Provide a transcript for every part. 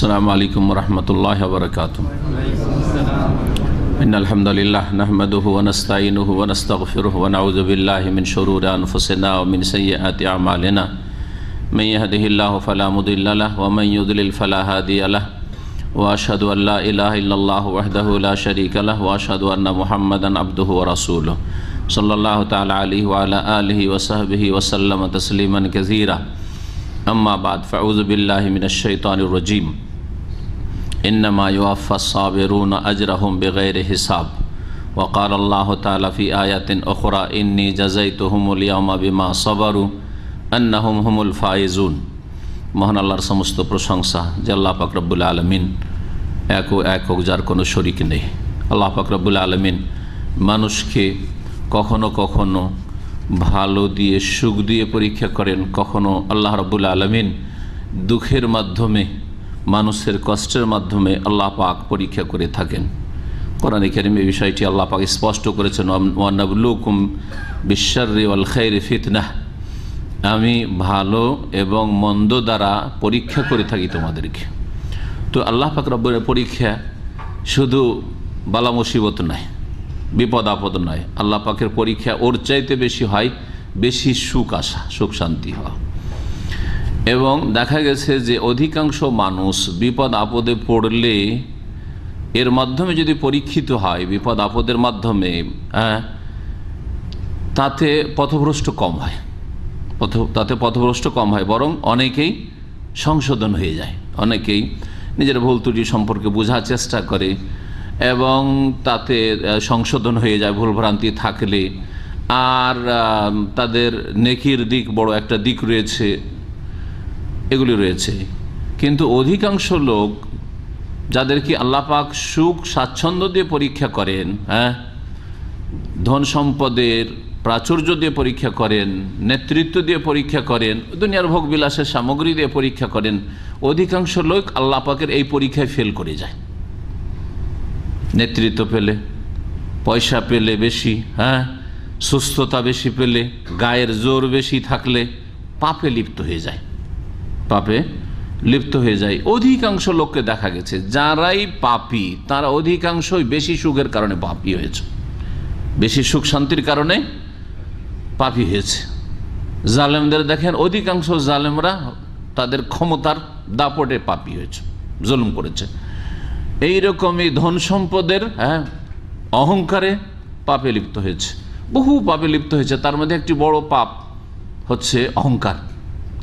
अस्सलामु अलैकुम वरहमतुल्लाहि वबरकातुहू। इन्नल हम्दुलिल्लाह नहमदुहु व नस्तईनुहु व नस्तगफिरुहु व नऊज़ु बिल्लाहि मिन शुरूरि अनफुसिना व मिन सय्यिआति अमालिना। मन यहदिहिल्लाहु फला मुदिल्ल लहु व मन युद्लिल फला हादिय लहु व अशहदु अन ला इलाहा इल्लल्लाहु वहदहु ला शरीका लहु व अशहदु अन्न मुहम्मदन अब्दुहु व रसूलुहु सल्लल्लाहु तआला अलैहि व अला आलिहि व सहबिहि व सल्लम तस्लीमन कसीरा। अम्मा बाद फ़अऊज़ु बिल्लाहि मिनश शैतानिर रजीम। इन्नमा युवफ़्फ़ास्साबिरून अजरहुम बिग़ैरि हिसाब व क़ाल अल्लाहु तआला फ़ी आयतिन उख़रा इन्नी जज़ैतुहुमुल यौमा बिमा सबरु अन्नहुम हुमुल फ़ाइज़ून। মহান আল্লাহর সমস্ত প্রশংসা যে আল্লাহ পাক রব্বুল আলামিন একক, যার কোনো শরিক নেই। আল্লাহ পাক রব্বুল আলামিন মানুষকে কখনো কখনো ভালো দিয়ে সুখ দিয়ে পরীক্ষা করেন, কখনো আল্লাহ রাব্বুল আলামিন দুঃখের মাধ্যমে মানুষের কষ্টের মাধ্যমে আল্লাহ পাক পরীক্ষা করে থাকেন। কোরআনে কারীমে এই বিষয়টি আল্লাহ পাক স্পষ্ট করেছেন, ওয়া নাবলুকুম বিশ-শাররি ওয়াল খায়রি ফিতনাহ। আমি ভালো এবং মন্দ দ্বারা পরীক্ষা করে থাকি তোমাদেরকে। তো আল্লাহ পাক রব্বুল পরীক্ষা শুধু বালা মুসিবত নয়, বিপদ আপদ নয়। আল্লাহ পাকের পরীক্ষা ওর চাইতে বেশি হয়, বেশি সুখ আসা, সুখ শান্তি হওয়া। এবং দেখা গেছে যে অধিকাংশ মানুষ বিপদ আপদে পড়লে এর মাধ্যমে যদি পরীক্ষিত হয়, বিপদ আপদের মাধ্যমে, তাতে পথভ্রষ্ট কম হয়, পথভ্রষ্ট কম হয়, বরং অনেকেই সংশোধন হয়ে যায়। অনেকেই নিজের ভুল ত্রুটি সম্পর্কে বোঝার চেষ্টা করে এবং তাতে সংশোধন হয়ে যায় ভুলভ্রান্তি থাকলে। আর তাদের নেকির দিক বড় একটা দিক রয়েছে, এগুলি রয়েছে। কিন্তু অধিকাংশ লোক যাদেরকে আল্লাহ পাক সুখ স্বাচ্ছন্দ্য দিয়ে পরীক্ষা করেন, ধন সম্পদের প্রাচুর্য দিয়ে পরীক্ষা করেন, নেতৃত্ব দিয়ে পরীক্ষা করেন, দুনিয়ার ভোগ বিলাসের সামগ্রী দিয়ে পরীক্ষা করেন, অধিকাংশ লোক আল্লাহ পাকের এই পরীক্ষায় ফেল করে যায়। নেতৃত্ব পেলে, পয়সা পেলে বেশি, সুস্থতা বেশি পেলে, গায়ের জোর বেশি থাকলে পাপে লিপ্ত হয়ে যায়, পাপে লিপ্ত হয়ে যায়। অধিকাংশ লোককে দেখা গেছে যারাই পাপী তারা অধিকাংশই বেশি সুখের কারণে পাপী হয়েছে, বেশি সুখ শান্তির কারণে পাপী হয়েছে। জালেমদের দেখেন, অধিকাংশ জালেমরা তাদের ক্ষমতার দাপটে পাপী হয়েছে, জুলুম করেছে। এইরকমই ধন সম্পদের অহংকারে পাপে লিপ্ত হয়েছে, বহু পাপে লিপ্ত হয়েছে। তার মধ্যে একটি বড় পাপ হচ্ছে অহংকার,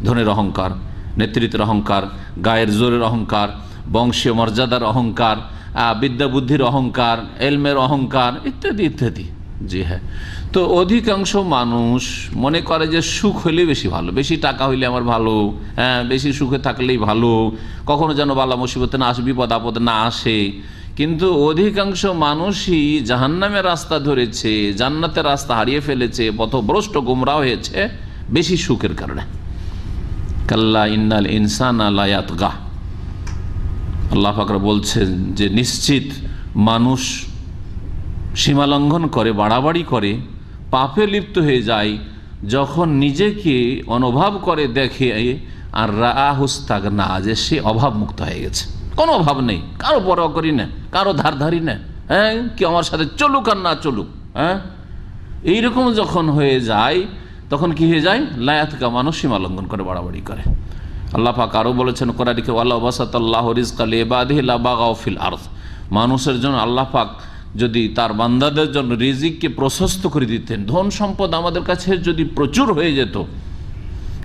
ধনের অহংকার, নেতৃত্বের অহংকার, গায়ের জোরের অহংকার, বংশীয় মর্যাদার অহংকার, বিদ্যা বুদ্ধির অহংকার, এলমের অহংকার, ইত্যাদি ইত্যাদি। জি হ্যাঁ। তো অধিকাংশ মানুষ মনে করে যে সুখ হইলে বেশি ভালো, বেশি টাকা হইলে আমার ভালো, বেশি সুখে থাকলেই ভালো, কখনো যেন বালা মুসিবতে না আসে, বিপদ আপদে না আসে। কিন্তু অধিকাংশ মানুষই জাহান্নামের রাস্তা ধরেছে, জান্নাতের রাস্তা হারিয়ে ফেলেছে, পথভ্রষ্ট গুমরাহ হয়েছে বেশি সুখের কারণে। কাল্লা ইন্নাল ইনসানা লা ইয়াতগা। আল্লাহ পাক বলছেন যে নিশ্চিত মানুষ সীমালঙ্ঘন করে, বাড়াবাড়ি করে, পাপে লিপ্ত হয়ে যায় যখন নিজেকে অনুভব করে, দেখে আর রাহুস্তাগনা, যে সে অভাব মুক্ত হয়ে গেছে, কোনো অভাব নেই, কারো পরোয়া করি না, কারো ধারধারি না, কি আমার সাথে চলুক আর না চলুক, এইরকম যখন হয়ে যায় তখন কি হয়ে যায়? লায়াতকা, মানুষ সীমালঙ্ঘন করে, বাড়াবাড়ি করে। আল্লাহ পাক আরও বলেছেন কোরআনে, ওয়ালা বাসাতাল্লাহু রিজকা লিইবাদিহি লাবাগাউ ফিল আরদ। মানুষের জন্য আল্লাহ পাক যদি তার বান্দাদের জন্য রিজিককে প্রশস্ত করে দিতেন, ধন সম্পদ আমাদের কাছে যদি প্রচুর হয়ে যেত,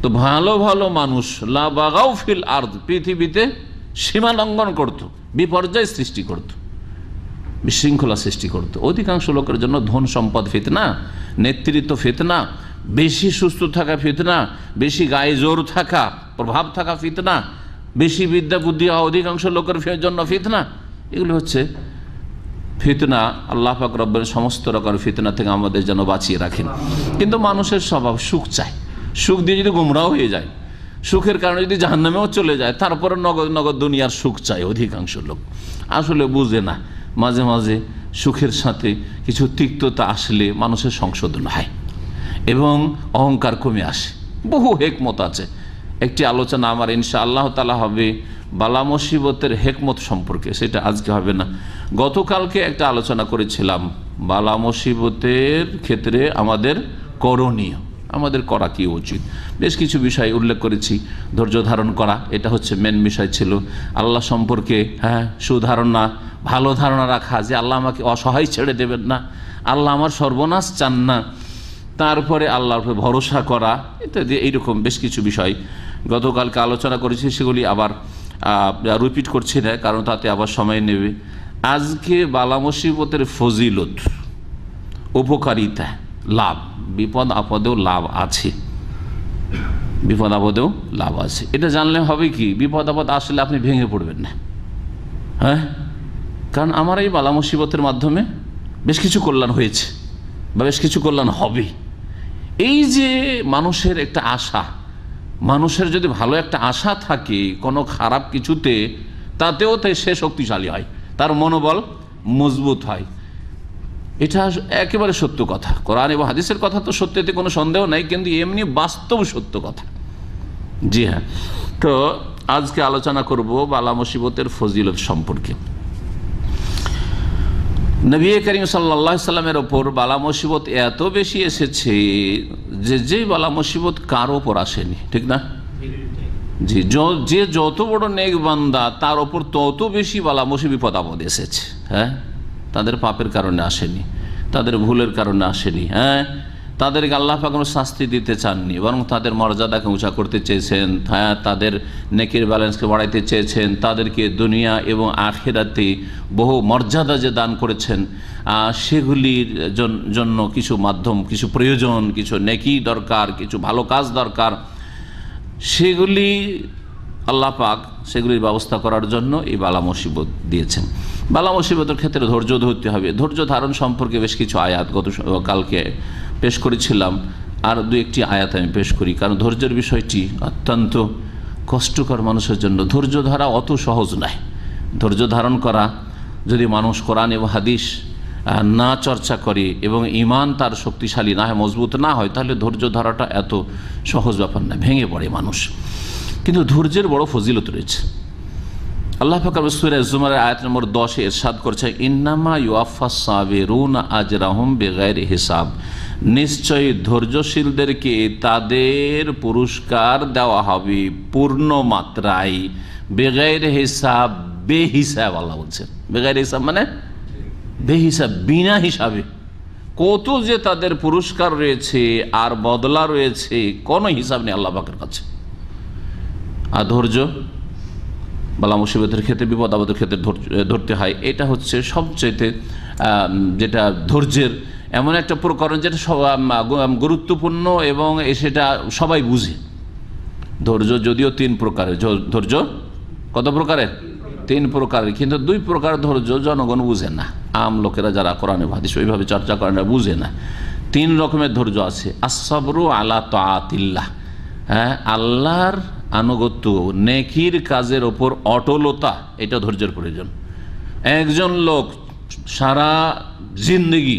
তো ভালো ভালো মানুষ লাবাগাউ ফিল আরদ, পৃথিবীতে সীমা লঙ্ঘন করত, বিপর্যয় সৃষ্টি করত, বিশৃঙ্খলা সৃষ্টি করত। অধিকাংশ লোকের জন্য ধন সম্পদ ফিতনা, নেতৃত্ব ফিতনা, বেশি সুস্থ থাকা ফিতনা, বেশি গায়ে জোর থাকা, প্রভাব থাকা ফিতনা, বেশি বিদ্যা বুদ্ধি হওয়া অধিকাংশ লোকের জন্য ফিতনা। এগুলো হচ্ছে ফিতনা। আল্লাহ পাক রব্বুল সমস্ত রকমের ফিতনা থেকে আমাদের যেন বাঁচিয়ে রাখেন। কিন্তু মানুষের স্বভাব সুখ চায়, সুখ দিয়ে যদি গুমরাহ হয়ে যায়, সুখের কারণে যদি জাহান্নামেও চলে যায়, তারপরে নগদ নগদ দুনিয়ার সুখ চায় অধিকাংশ লোক। আসলে বুঝে না, মাঝে মাঝে সুখের সাথে কিছু তিক্ততা আসলে মানুষের সংশোধন হয় এবং অহংকার কমে আসে। বহু হেকমত আছে। একটি আলোচনা আমার ইনশাআল্লাহ তাআলা হবে বালা মুসিবতের হেকমত সম্পর্কে, সেটা আজকে হবে না। গতকালকে একটা আলোচনা করেছিলাম বালা মুসিবতের ক্ষেত্রে আমাদের করণীয়, আমাদের করা কি উচিত। বেশ কিছু বিষয় উল্লেখ করেছি। ধৈর্য ধারণ করা, এটা হচ্ছে মেন বিষয় ছিল। আল্লাহ সম্পর্কে সুধারণা, ভালো ধারণা রাখা যে আল্লাহ আমাকে অসহায় ছেড়ে দেবেন না, আল্লাহ আমার সর্বনাশ চান না। তারপরে আল্লাহর উপরে ভরসা করা ইত্যাদি, এইরকম বেশ কিছু বিষয় গতকালকে আলোচনা করেছি। সেগুলি আবার রিপিট করছি না, কারণ তাতে আবার সময় নেবে। আজকে বালা মুসিবতের ফজিলত, উপকারিতা, লাভ, বিপদ আপদেও লাভ আছে, বিপদ আপদেও লাভ আছে। এটা জানলে হবে কি, বিপদ আপদ আসলে আপনি ভেঙে পড়বেন না। কারণ আমার এই বালা মুসিবতের মাধ্যমে বেশ কিছু কল্যাণ হয়েছে বা বেশ কিছু কল্যাণ হবে। এই যে মানুষের একটা আশা, মানুষের যদি ভালো একটা আশা থাকে কোনো খারাপ কিছুতে, তাতেও সে শক্তিশালী হয়, তার মনোবল মজবুত হয়। এটা একেবারে সত্য কথা। কোরআন এবং হাদিসের কথা তো সত্যতে কোনো সন্দেহ নাই, কিন্তু এমনি বাস্তব সত্য কথা। জি হ্যাঁ, তো আজকে আলোচনা করব বালা মুসিবতের ফজিলত সম্পর্কে। নবী করিম সাল্লাল্লাহু আলাইহি সাল্লামের ওপর বালা মুসিবত এত বেশি এসেছে যে বালা মুসিবত কারো ওপর আসেনি, ঠিক না? জি, যে যত বড় নেক বান্দা তার ওপর তত বেশি বালা বিপদ আপদ এসেছে। তাদের পাপের কারণে আসেনি, তাদের ভুলের কারণে আসেনি। তাদেরকে আল্লাহ পাক কোনো শাস্তি দিতে চাননি, বরং তাদের মর্যাদাকে উঁচা করতে চেয়েছেন। তাদের নেকির ব্যালেন্সকে বাড়াইতে চেয়েছেন। তাদেরকে দুনিয়া এবং আখিরাতে বহু মর্যাদা যে দান করেছেন, সেগুলির জন্য কিছু মাধ্যম, কিছু প্রয়োজন, কিছু নেকি দরকার, কিছু ভালো কাজ দরকার, সেগুলি আল্লাহ পাক সেগুলির ব্যবস্থা করার জন্য এই বালা মুসিবত দিয়েছেন। বালা মুসিবতের ক্ষেত্রে ধৈর্য ধরতে হবে। ধৈর্য ধারণ সম্পর্কে বেশ কিছু আয়াত কালকে পেশ করেছিলাম, আর দু একটি আয়াত আমি পেশ করি, কারণ ধৈর্যের বিষয়টি অত্যন্ত কষ্টকর মানুষের জন্য। ধৈর্য ধরা অত সহজ নয়। ধৈর্য ধারণ করা যদি মানুষ কোরআন এবং হাদিস না চর্চা করে এবং ঈমান তার শক্তিশালী না হয়, মজবুত না হয়, তাহলে ধৈর্য ধরাটা এত সহজ ব্যাপার না, ভেঙে পড়ে মানুষ। কিন্তু ধৈর্যের বড় ফজিলত রয়েছে। আল্লাহ পাক সূরা জুমারের আয়াত নম্বর 10 ইরশাদ করছে, ইন্নামা ইউআফাস সাবিরুনা আজরাহুম বিগাইরি হিসাব। নিশ্চয়ই ধৈর্যশীলদেরকে তাদের পুরস্কার দেওয়া হবে পূর্ণ মাত্রায়, বেগাইরে হিসাব, বেহিসাব। আল্লাহ বলছেন বেগাইরে হিসাব মানে বেহিসাব, বিনা হিসাবে। কত যে তাদের পুরস্কার রয়েছে আর বদলা রয়েছে, কোনো হিসাব নেই আল্লাহ পাকের কাছে। আর ধৈর্য বালা মুসিবতের ক্ষেত্রে, বিপদ আপদের ক্ষেত্রে ধরতে হয়। এটা হচ্ছে সবচেয়ে যেটা ধৈর্যের এমন একটা প্রকরণ যেটা গুরুত্বপূর্ণ এবং সেটা সবাই বুঝে। ধৈর্য যদিও 3 প্রকারের। ধৈর্য কত প্রকারের? 3 প্রকারের, কিন্তু 2 প্রকার ধৈর্য জনগণ বুঝে না। আম লোকেরা যারা কোরআনে হাদিস ওইভাবে চর্চা করে না, বুঝে না। 3 রকমের ধৈর্য আছে। আসসাবরু আলা তাআতিল্লাহ, আল্লাহর আনুগত্য, নেকির কাজের ওপর অটলতা, এটা ধৈর্যের প্রয়োজন। একজন লোক সারা জিন্দগি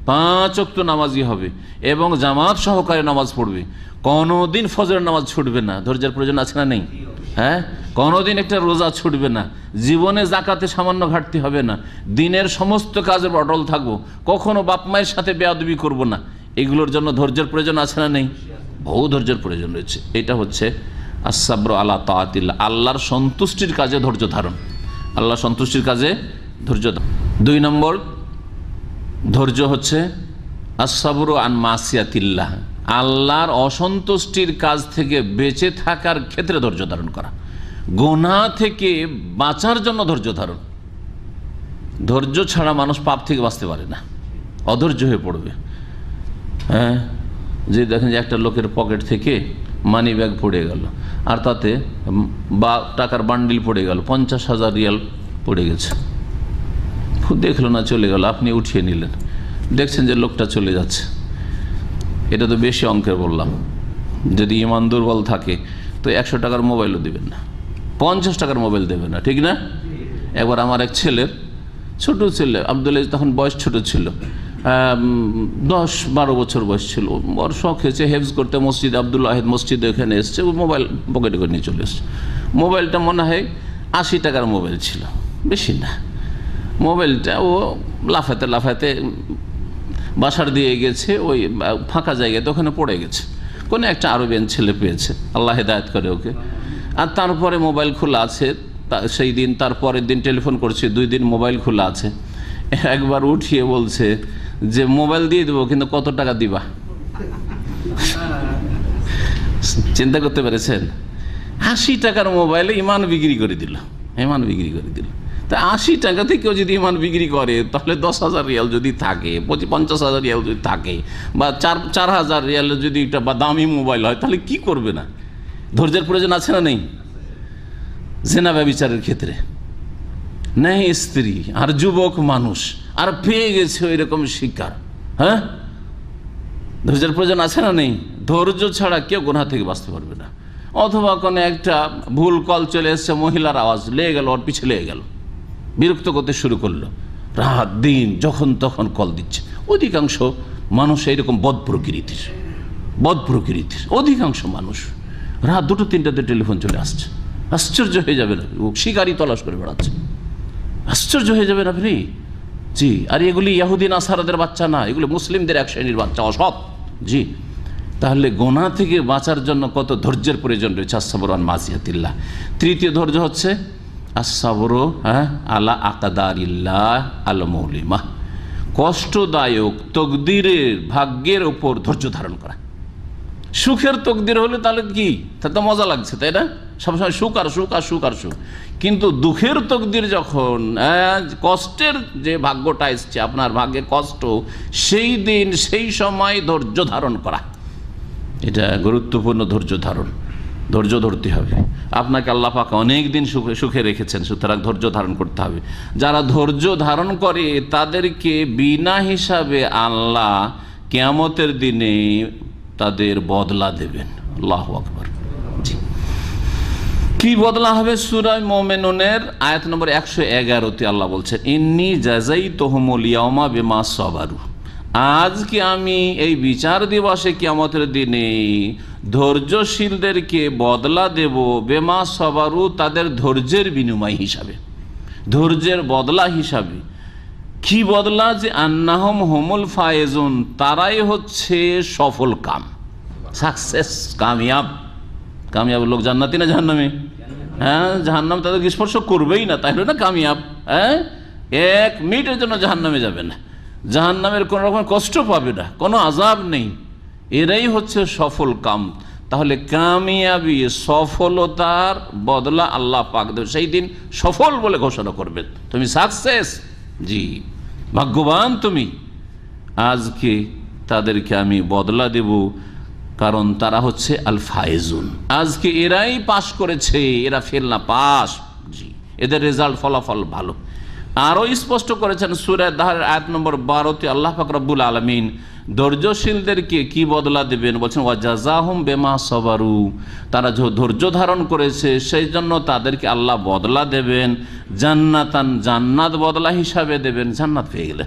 5 ওয়াক্ত নামাজি হবে এবং জামাত সহকারে নামাজ পড়বে, কোনোদিন ফজরের নামাজ ছুটবে না, ধৈর্যের প্রয়োজন আছে না নেই? কোনোদিন একটা রোজা ছুটবে না, জীবনে জাকাতে সামান্য ঘাটতি হবে না, দিনের সমস্ত কাজের অটল থাকবো, কখনো বাপ মায়ের সাথে বেয়াদবি করব না। এগুলোর জন্য ধৈর্যের প্রয়োজন আছে না নেই? বহু ধৈর্যের প্রয়োজন রয়েছে। এটা হচ্ছে আসসাবরু আলা তাআতিল্লাহ, আল্লাহর সন্তুষ্টির কাজে ধৈর্য ধারণ। আল্লাহর সন্তুষ্টির কাজে ধৈর্য ধারণ। 2 নম্বর ধৈর্য হচ্ছে আসসাবরু আন মাসিয়াতিল্লাহ, আল্লাহর অসন্তুষ্টির কাজ থেকে বেঁচে থাকার ক্ষেত্রে ধৈর্য ধারণ করা, গুনাহ থেকে বাঁচার জন্য ধৈর্য ধারণ। ধৈর্য ছাড়া মানুষ পাপ থেকে বাঁচতে পারে না, অধৈর্য হয়ে পড়বে। যে দেখেন যে একটা লোকের পকেট থেকে মানি ব্যাগ পড়ে গেল, আর তাতে টাকার বান্ডিল পড়ে গেল, 50,000 রিয়াল পড়ে গেছে, দেখলো না, চলে গেল, আপনি উঠিয়ে নিলেন, দেখছেন যে লোকটা চলে যাচ্ছে। এটা তো বেশি অঙ্কের বললাম। যদি ঈমান দুর্বল থাকে তো 100 টাকার মোবাইলও দেবেন না, 50 টাকার মোবাইল দেবেন না, ঠিক না? একবার আমার এক ছেলের, ছোট ছেলে আব্দুল্লাহ, তখন বয়স ছোট ছিল, 10-12 বছর বয়স ছিল। ওর শখ হয়েছে হেফজ করতে, মসজিদ আব্দুল ওয়াহিদ মসজিদে এখানে এসছে, ও মোবাইল পকেটে করে নিয়ে চলে এসছে। মোবাইলটা মনে হয় 80 টাকার মোবাইল ছিল, বেশি না। মোবাইলটা ও লাফাতে লাফাতে বাসার দিয়ে গেছে, ওই ফাঁকা জায়গাতে ওখানে পড়ে গেছে। কোনো একটা আরবিয়ান ছেলে পেয়েছে, আল্লাহ হেদায়েত করে ওকে। আর তারপরে মোবাইল খোলা আছে, সেই দিন তারপরের দিন টেলিফোন করছে, 2 দিন মোবাইল খোলা আছে। একবার উঠিয়ে বলছে যে মোবাইল দিয়ে দেবো, কিন্তু কত টাকা দিবা? চিন্তা করতে পেরেছেন? 80 টাকার মোবাইলে ইমান বিক্রি করে দিল, ইমান বিক্রি করে দিল। তা 80 টাকাতে কেউ যদি ইমান বিক্রি করে, তাহলে 10,000 রিয়াল যদি থাকে, 50,000 রিয়াল যদি থাকে, বা 4,000 রিয়াল যদি একটা বা দামি মোবাইল হয়, তাহলে কি করবে না? ধৈর্যের প্রয়োজন আছে না নেই? জেনা ব্যভিচারের ক্ষেত্রে নেই স্ত্রী আর যুবক মানুষ, আর পেয়ে গেছে ওই রকম শিকার, হ্যাঁ, ধৈর্যের প্রয়োজন আছে না নেই? ধৈর্য ছাড়া কেউ গুনাহ থেকে বাঁচতে পারবে না। অথবা কোনো একটা ভুল কল চলে এসছে, মহিলার আওয়াজ লেগে গেল, ওর পিছিয়ে লেগে গেল, বিরক্ত করতে শুরু করলো, রাত দিন যখন তখন কল দিচ্ছে। অধিকাংশ মানুষ এইরকম বদ প্রকৃতির, অধিকাংশ মানুষ রাত 2-3টাতে টেলিফোন চলে আসছে। আশ্চর্য হয়ে যাবে না, ও শিকারি তলাশ করে বেড়াচ্ছে, আশ্চর্য হয়ে যাবেন আপনি। জি, আর এগুলি ইহুদি নাসারাদের বাচ্চা না, এগুলো মুসলিমদের এক শ্রেণীর বাচ্চা, অসৎ। জি, তাহলে গোনা থেকে বাঁচার জন্য কত ধৈর্যের প্রয়োজন রয়েছে। আসসাবরু আন মাসিয়াতিল্লাহ। তৃতীয় ধৈর্য হচ্ছে আসসাবরু আলা আকাদারিল্লাহ আল মৌলিমা, কষ্টদায়ক তকদিরের, ভাগ্যের ওপর ধৈর্য ধারণ করা। সুখের তকদির হলে তাহলে কি, তাতে তো মজা লাগছে, তাই না? সবসময় সুখ আর সুখ আর সুখ আর সুখ। কিন্তু দুঃখের তকদির যখন, কষ্টের যে ভাগ্যটা এসছে, আপনার ভাগ্যে কষ্ট, সেই দিন সেই সময় ধৈর্য ধারণ করা, এটা গুরুত্বপূর্ণ। ধৈর্য ধরতে হবে। আপনাকে আল্লাহ পাক অনেক দিন সুখে রেখেছেন, সুতরাং ধৈর্য ধারণ করতে হবে। যারা ধৈর্য ধারণ করে তাদেরকে বিনা হিসাবে আল্লাহ কিয়ামতের দিনে তাদের বদলা দেবেন। আল্লাহু আকবার। জি, কি বদলা হবে? সূরা মুমিনুনের আয়াত নম্বর 111-তে আল্লাহ বলছেন, ইন্নী জাযাইতুহুমুল ইয়াওমা বিমা সাবারু, আজকে আমি এই বিচার দিবসে কিয়ামতের দিনে ধৈর্যশীলদেরকে বদলা দেব, বেমা সাবারু, তাদের ধৈর্যের বিনিময় হিসাবে, ধৈর্যের বদলা হিসাবে। কি বদলা? যে আন্নাহুম হুমুল ফায়েজুন, তারাই হচ্ছে সফল কাম, সাকসেস, কামিয়াব লোক। জান্নাতি না জাহান্নামী? হ্যাঁ, জাহান্নাম তাদেরকে স্পর্শ করবেই না, তাই হলো না কামিয়াব। হ্যাঁ, 1 মিনিটের জন্য জাহান্নামে যাবে না, জাহান্নামের কোনো রকম কষ্ট পাবে না, কোনো আযাব নেই। এরাই হচ্ছে সফল কাম। তাহলে কামিয়াবি, সফলতার বদলা আল্লাহ পাক দেবে। সেই দিন সফল বলে ঘোষণা করবেন, তুমি সাকসেস, জি, ভাগ্যবান তুমি। আজকে তাদেরকে আমি বদলা দেব, কারণ তারা হচ্ছে আল ফায়েজুন। আজকে এরাই পাশ করেছে, এরা ফেল না, পাস। জি, এদের রেজাল্ট, ফলাফল ভালো। আরও স্পষ্ট করেছেন সূরা দাহর আয়াত নম্বর 12-তে আল্লাহ পাক রব্বুল আলামিন ধৈর্যশীলদেরকে কি বদলা দেবেন বলছেন, ওয়া জাযাহুম বিমা সাবারু, তারা যে ধৈর্য ধারণ করেছে সেই জন্য তাদেরকে আল্লাহ বদলা দেবেন জান্নাতান, জান্নাত বদলা হিসাবে দেবেন। জান্নাত পেয়ে গেলে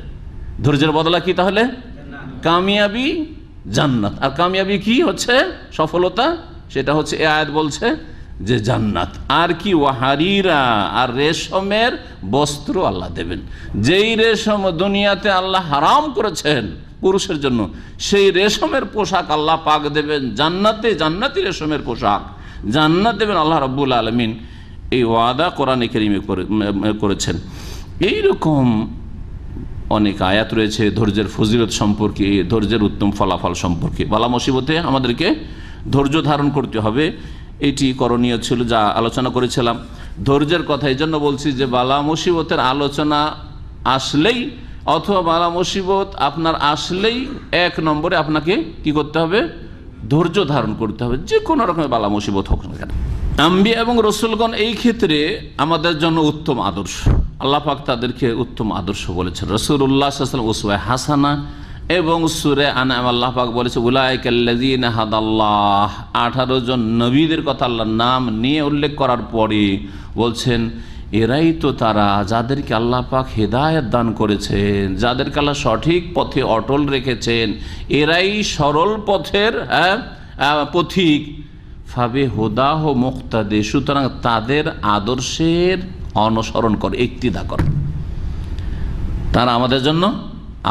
ধৈর্যের বদলা কি? তাহলে কামিয়াবি, জান্নাত। আর কামিয়াবি কি হচ্ছে? সফলতা। সেটা হচ্ছে এই আয়াত বলছে যে জান্নাত। আর কি? ওয়াহারিরা, আর রেশমের বস্ত্র আল্লাহ দেবেন। যেই রেশম দুনিয়াতে আল্লাহ হারাম করেছেন পুরুষের জন্য, সেই রেশমের পোশাক আল্লাহ পাক দেবেন জান্নাতে, জান্নাতি রেশমের পোশাক জান্নাত দেবেন আল্লাহ রাব্বুল আলামিন। এই ওয়াদা কোরআনে কারীমে করেছেন। এইরকম অনেক আয়াত রয়েছে ধৈর্যের ফজিলত সম্পর্কে, ধৈর্যের উত্তম ফলাফল সম্পর্কে। বালা মুসিবতে আমাদেরকে ধৈর্য ধারণ করতে হবে, এটি করণীয় ছিল, যা আলোচনা করেছিলাম। ধৈর্যের কথা এই জন্য বলছি যে বালা মুসিবতের আলোচনা আসলেই, অথবা বালা মুসিবত আপনার আসলেই 1 নম্বরে আপনাকে কি করতে হবে? ধৈর্য ধারণ করতে হবে, যে কোনো রকমের বালা মুসিবত হোক না কেন। আম্বিয়া এবং রসুলগণ এই ক্ষেত্রে আমাদের জন্য উত্তম আদর্শ। আল্লাহ পাক তাদেরকে উত্তম আদর্শ বলেছেন। রাসূলুল্লাহ সাল্লাল্লাহু আলাইহি ওয়াসাল্লাম উসওয়া হাসানা, এবং সূরা আনআম আল্লাহ পাক বলেছে উলাইকাল্লাযীনা হাদাল্লাহ। 18 জন নবীদের কথা আল্লাহর নাম নিয়ে উল্লেখ করার পরে বলছেন এরাই তো তারা যাদেরকে আল্লাহ পাক হেদায়েত দান করেছেন, যাদেরকে আল্লাহ সঠিক পথে অটল রেখেছেন। এরাই সরল পথের পথিক, ফাবে হুদাহ মুক্তাদে, সুতরাং তাদের আদর্শের অনুসরণ কর, ইক্তিদা কর। তারা আমাদের জন্য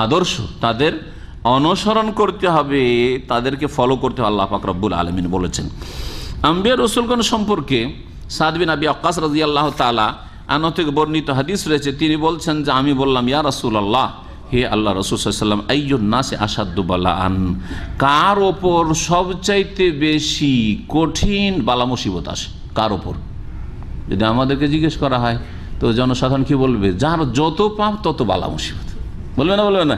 আদর্শ, তাদের অনুসরণ করতে হবে, তাদেরকে ফলো করতে হবে। আল্লাহ পাক রব্বুল আলামিন বলেছেন। আম্বিয়া রসুলগণ সম্পর্কে সাদ বিন আবি ওয়াক্কাস রাদিয়াল্লাহু তাআলা আনহু থেকে বর্ণিত হাদিস রয়েছে। তিনি বলছেন যে আমি বললাম, ইয়া রাসূলুল্লাহ, হে আল্লাহ রাসূল সাল্লাল্লাহু আলাইহি ওয়াসাল্লাম, আইয়ুন নাসি আশাদ্দু বালাআন, কার ওপর সবচাইতে বেশি কঠিন বালা মুসিবত আসে, কার ওপর? যদি আমাদেরকে জিজ্ঞেস করা হয় তো জনসাধারণ কি বলবে? যার যত পাপ তত বালা মুসিবত, বলবে না? বলবে না?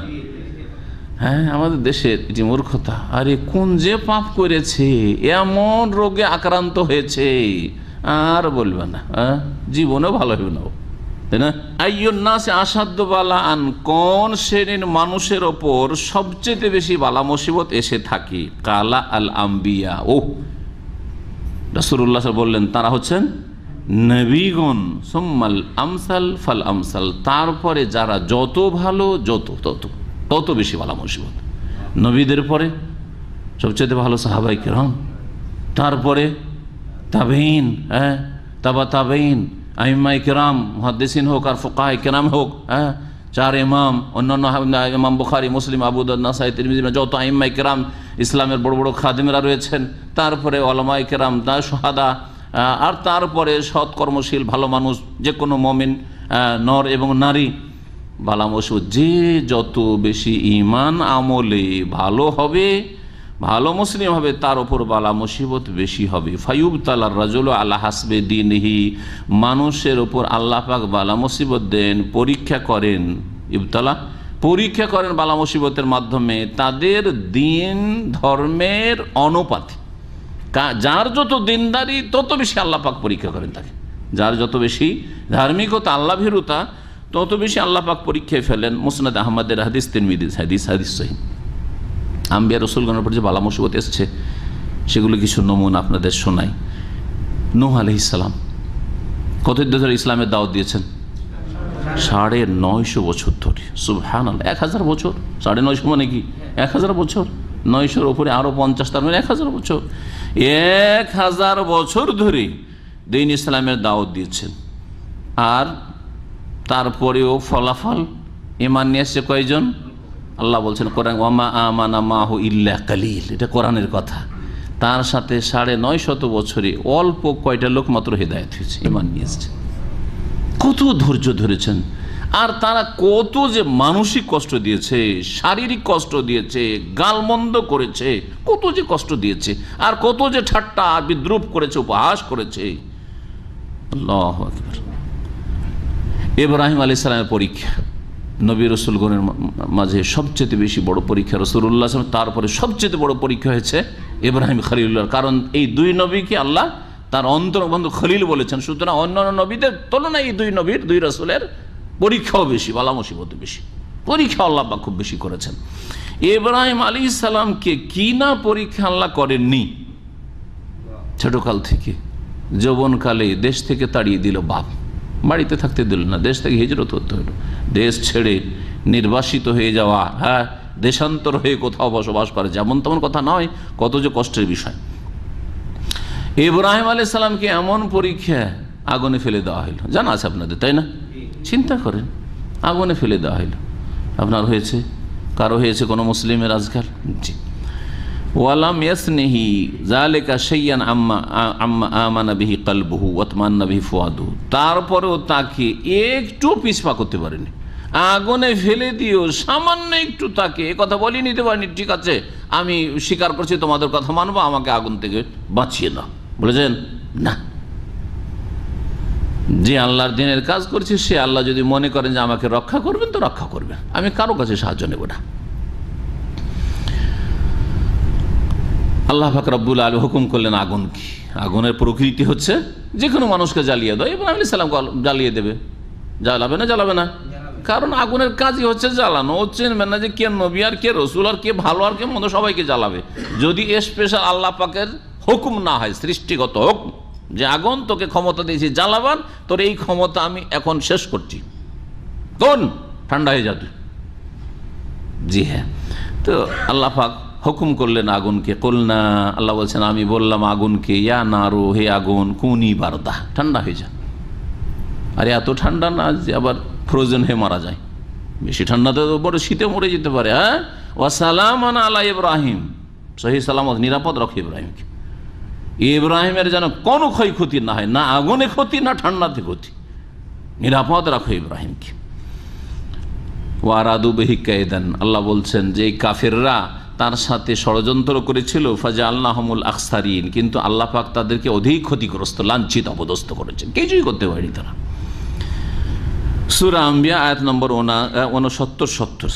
হ্যাঁ, আমাদের দেশের এটি মূর্খতা। আরে কোন যে পাপ করেছে, এমন রোগে আক্রান্ত হয়েছে, আর বলবে না, জীবনেও ভালো হবে না, তাই না? আইয়ুন নাসি আশাদ্দু বালাআন, কোন শ্রেণীর মানুষের ওপর সবচেয়ে বেশি বালা মুসিবত এসে থাকে? কালা আল আম্বিয়া, ও রাসূলুল্লাহ বললেন তারা হচ্ছেন নবীগণ, সুম্মাল আমসাল ফাল আমসাল, তারপরে যারা যত ভালো তত বেশি বালা মুসিবত। নবীদের পরে সবচেয়ে ভালো সাহাবায়ে কেরাম, তারপরে তাবেঈন, তাবা তাবেঈন, আইম্মায়ে কেরাম, মুহাদ্দিসিন হোক আর ফুকাহায়ে কেরাম হোক, চার ইমাম, অন্যান্য ইমাম বুখারী, মুসলিম, আবু দাউদ, নাসাই, তিরমিজি, যত আইম্মায়ে কেরাম, ইসলামের বড় বড় খাদেমেরা রয়েছেন, তারপরে উলামায়ে কেরাম, শুহাদা, আর তারপরে সৎকর্মশীল ভালো মানুষ, যে কোনো মুমিন নর এবং নারী। বালা মুসিবত, যে যত বেশি ঈমান আমলে ভালো হবে, ভালো মুসলিম হবে, তার উপর বালা মুসিবত বেশি হবে। ফায়ুবতালার রাজুল আলা হাসবে দীনহি, মানুষের উপর আল্লাহ পাক বালা মুসিবত দেন, পরীক্ষা করেন। ইবতালা, পরীক্ষা করেন বালা মুসিবতের মাধ্যমে তাদের দিন ধর্মের অনুপাতে। যার যত দিনদারি তত বেশি আল্লাহ পাক পরীক্ষা করেন তাকে, যার যত বেশি ধার্মিকতা, আল্লাহ ভীরুতা, তত বেশি আল্লাহ পাক পরীক্ষায় ফেলেন। মুসনাদ আহমদের হাদিস, তিরমিজির হাদিস, হাদিস সহিহ। আম্বিয়া রসুলগণের উপর যে বালা মুসিবত এসছে সেগুলো কিছু নমুনা আপনাদের শোনাই। নূহ আলাইহিস সালাম কত ধরে ইসলামের দাওয়াত দিয়েছেন? 950 বছর ধরে। সুবহানাল্লাহ, 1000 বছর। 950 মানে কি? 1000 বছর। 900-র উপরে আরো 50, তার মানে 1000 বছর। 1000 বছর ধরে দ্বীন ইসলামের দাওয়াত দিয়েছেন। আর তারপরেও ফলাফল, ঈমান নিয়ে এসছে কয়জন? আল্লাহ বলছেন কোরআন, ওয়ামা আমানা মাহু ইল্লা কালিল, এটা কোরআনের কথা। তার সাথে 950 বছরে অল্প কয়টা লোক মাত্র হেদায়েত হয়েছে, ঈমান নিয়ে এসছে। কত ধৈর্য ধরেছেন, আর তারা কত যে মানসিক কষ্ট দিয়েছে, শারীরিক কষ্ট দিয়েছে, গালমন্দ করেছে, কত যে কষ্ট দিয়েছে, আর কত যে ঠাট্টা বিদ্রুপ করেছে, উপহাস করেছে। আল্লাহু আকবার। ইব্রাহিম আলাইহিস সালামের পরীক্ষা নবী রাসূলগণের মাঝে সবচেয়ে বেশি বড় পরীক্ষা রাসূলুল্লাহ সাল্লাল্লাহু আলাইহি ওয়াসাল্লাম, তারপরে সবচেয়ে বড় পরীক্ষা হয়েছে ইব্রাহিম খলিলুল্লাহ। কারণ এই দুই নবীকে আল্লাহ তার অন্তর্বন্ধু খলিল বলেছেন। সুতরাং অন্যান্য নবীদের তুলনায় এই দুই নবীর, দুই রাসূলের পরীক্ষাও বেশি, বালা মুসিবত বেশি, পরীক্ষা আল্লাহ পাক খুব বেশি করেছেন। ইব্রাহিম আলাইহিস সালামকে কি না পরীক্ষা আল্লাহ করেননি। ছোটকাল থেকে, যৌবনকালে দেশ থেকে তাড়িয়ে দিল বাপ, বাড়িতে থাকতে দিল না, দেশ থেকে হিজরত করতে হলো, দেশ ছেড়ে নির্বাসিত হয়ে যাওয়া, দেশান্তর হয়ে কোথাও বসবাস করে, যেমন তেমন কথা নয়, কত যে কষ্টের বিষয়। ইব্রাহিম আলাইহিস সালামকে এমন পরীক্ষা, আগুনে ফেলে দেওয়া হলো, জানা আছে আপনাদের, তাই না? চিন্তা করেন, আগুনে ফেলে দেওয়া হলো। আপনার হয়েছে, কারো হয়েছে কোনো মুসলিমের আজকাল? জি। ওয়ালাম ইয়াসনিহি যালিকা শাইয়ান আম্মা আমানা বিহি কলবুহু ওয়া তামান্না বিহি ফুয়াদুহু, তারপরেও তাকে একটু পিছপা করতে পারেনি। আগুনে ফেলে দিও, সামান্য একটু তাকে কথা বলি নিতে পারেনি, ঠিক আছে আমি স্বীকার করছি তোমাদের কথা মানবো, আমাকে আগুন থেকে বাঁচিয়ে দাও, বলেছেন না। যে আল্লাহর দিনের কাজ করছি, সে আল্লাহ যদি মনে করেন যে আমাকে রক্ষা করবেন তো রক্ষা করবেন, আমি কারো কাছে সাহায্য নেব না। আল্লাহ পাক রব্বুল আলামিন হুকুম করলেন আগুন কি? আগুনের প্রকৃতি হচ্ছে যে কোনো মানুষকে জ্বালিয়ে দাও। ইব্রাহিম আলাইহিস সালাম জ্বালিয়ে দেবে, জ্বালাবে না? জ্বালাবে না, কারণ আগুনের কাজই হচ্ছে জ্বালানো। ও চিনবেন না যে কে নবী আর কে রসুল আর কে ভালো আর কে মন্দ, সবাইকে জ্বালাবে। যদি স্পেশাল আল্লাহ পাকের হুকুম না হয়, সৃষ্টিগত হুকুম, যে আগুন তোকে ক্ষমতা দিয়েছি জ্বালাবার, তোর এই ক্ষমতা আমি এখন শেষ করছি, কোন ঠান্ডা হয়ে যাবে। জি হ্যাঁ, তো আল্লাহ পাক হুকুম করলেন আগুনকে, কুলনা, আল্লাহ বলছেন আমি বললাম আগুনকে, ইয়া নারু, হে আগুন, কুনি বারদা, ঠান্ডা হয়ে যা। আরে এত ঠান্ডা না যে আবার ফ্রোজেন হয়ে মারা যায়, বেশি ঠান্ডাতে বড় শীতে মরে যেতে পারে। হ্যাঁ, ওয়াসালামান আলা ইব্রাহিম, সহি সালামত, নিরাপদ রাখো ইব্রাহিমকে। ইব্রাহিমের যেন কোনো ক্ষয়ক্ষতি না হয়, না আগুনে ক্ষতি না ঠান্ডাতে ক্ষতি, নিরাপদ রাখো ইব্রাহিমকে। ওয়ারাদু বিহি কায়দান, আল্লাহ বলছেন যে এই কাফেররা তার সাথে ষড়যন্ত্র করেছিল, ফাজআলনাহুমুল আখসারিন, কিন্তু আল্লাহ পাক তাদেরকে অধিক ক্ষতিগ্রস্ত, লাঞ্ছিত, অপদস্থ করেছেন, কিছুই করতে পারেনি তারা। সূরা আম্বিয়া আয়াত নম্বর 69-70।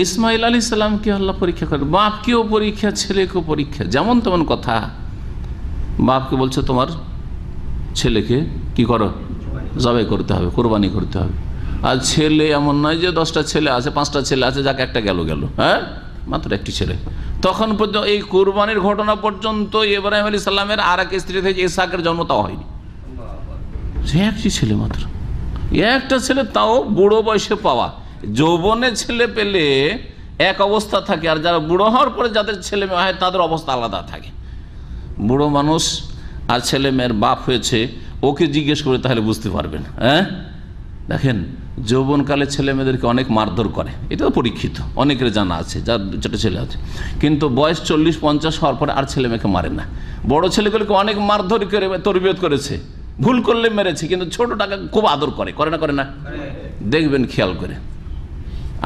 ইসমাইল আলাইহিস সালামকে আল্লাহ পরীক্ষা করে, বাপকেও পরীক্ষা, ছেলেকেও পরীক্ষা, যেমন তেমন কথা। বাপকে বলছে তোমার ছেলেকে কি করো, জবাই করতে হবে, কোরবানি করতে হবে। আর ছেলে এমন নয় যে 10টা ছেলে আছে, 5টা ছেলে আছে, যাকে একটা গেল, হ্যাঁ, মাত্র একটি ছেলে। তখন পর্যন্ত এই কোরবানির ঘটনা পর্যন্ত ইব্রাহিম আলাইহিস সালামের আর এক স্ত্রী থেকে ইসহাকের জন্ম তাও হয়নি, সে একটি ছেলে মাত্র, একটা ছেলে, তাও বুড়ো বয়সে পাওয়া। যৌবনে ছেলে পেলে এক অবস্থা থাকে, আর যারা বুড়ো হওয়ার পরে যাদের ছেলে মেয়ে হয় তাদের অবস্থা আলাদা থাকে। বুড়ো মানুষ আর ছেলে মেয়ের বাপ হয়েছে, ওকে জিজ্ঞেস করে তাহলে বুঝতে পারবেন। হ্যাঁ, দেখেন যৌবনকালে ছেলে মেয়েদেরকে অনেক মারধর করে, এটা তো পরীক্ষিত, অনেকের জানা আছে, যার ছোটো ছেলে আছে। কিন্তু বয়স 40-50 হওয়ার পরে আর ছেলে মেয়েকে মারে না। বড় ছেলেগুলোকে অনেক মারধর করে তরবিয়ত করেছে, ভুল করলে মেরেছে, কিন্তু ছোটটাকে খুব আদর করে, করে না, দেখবেন খেয়াল করে।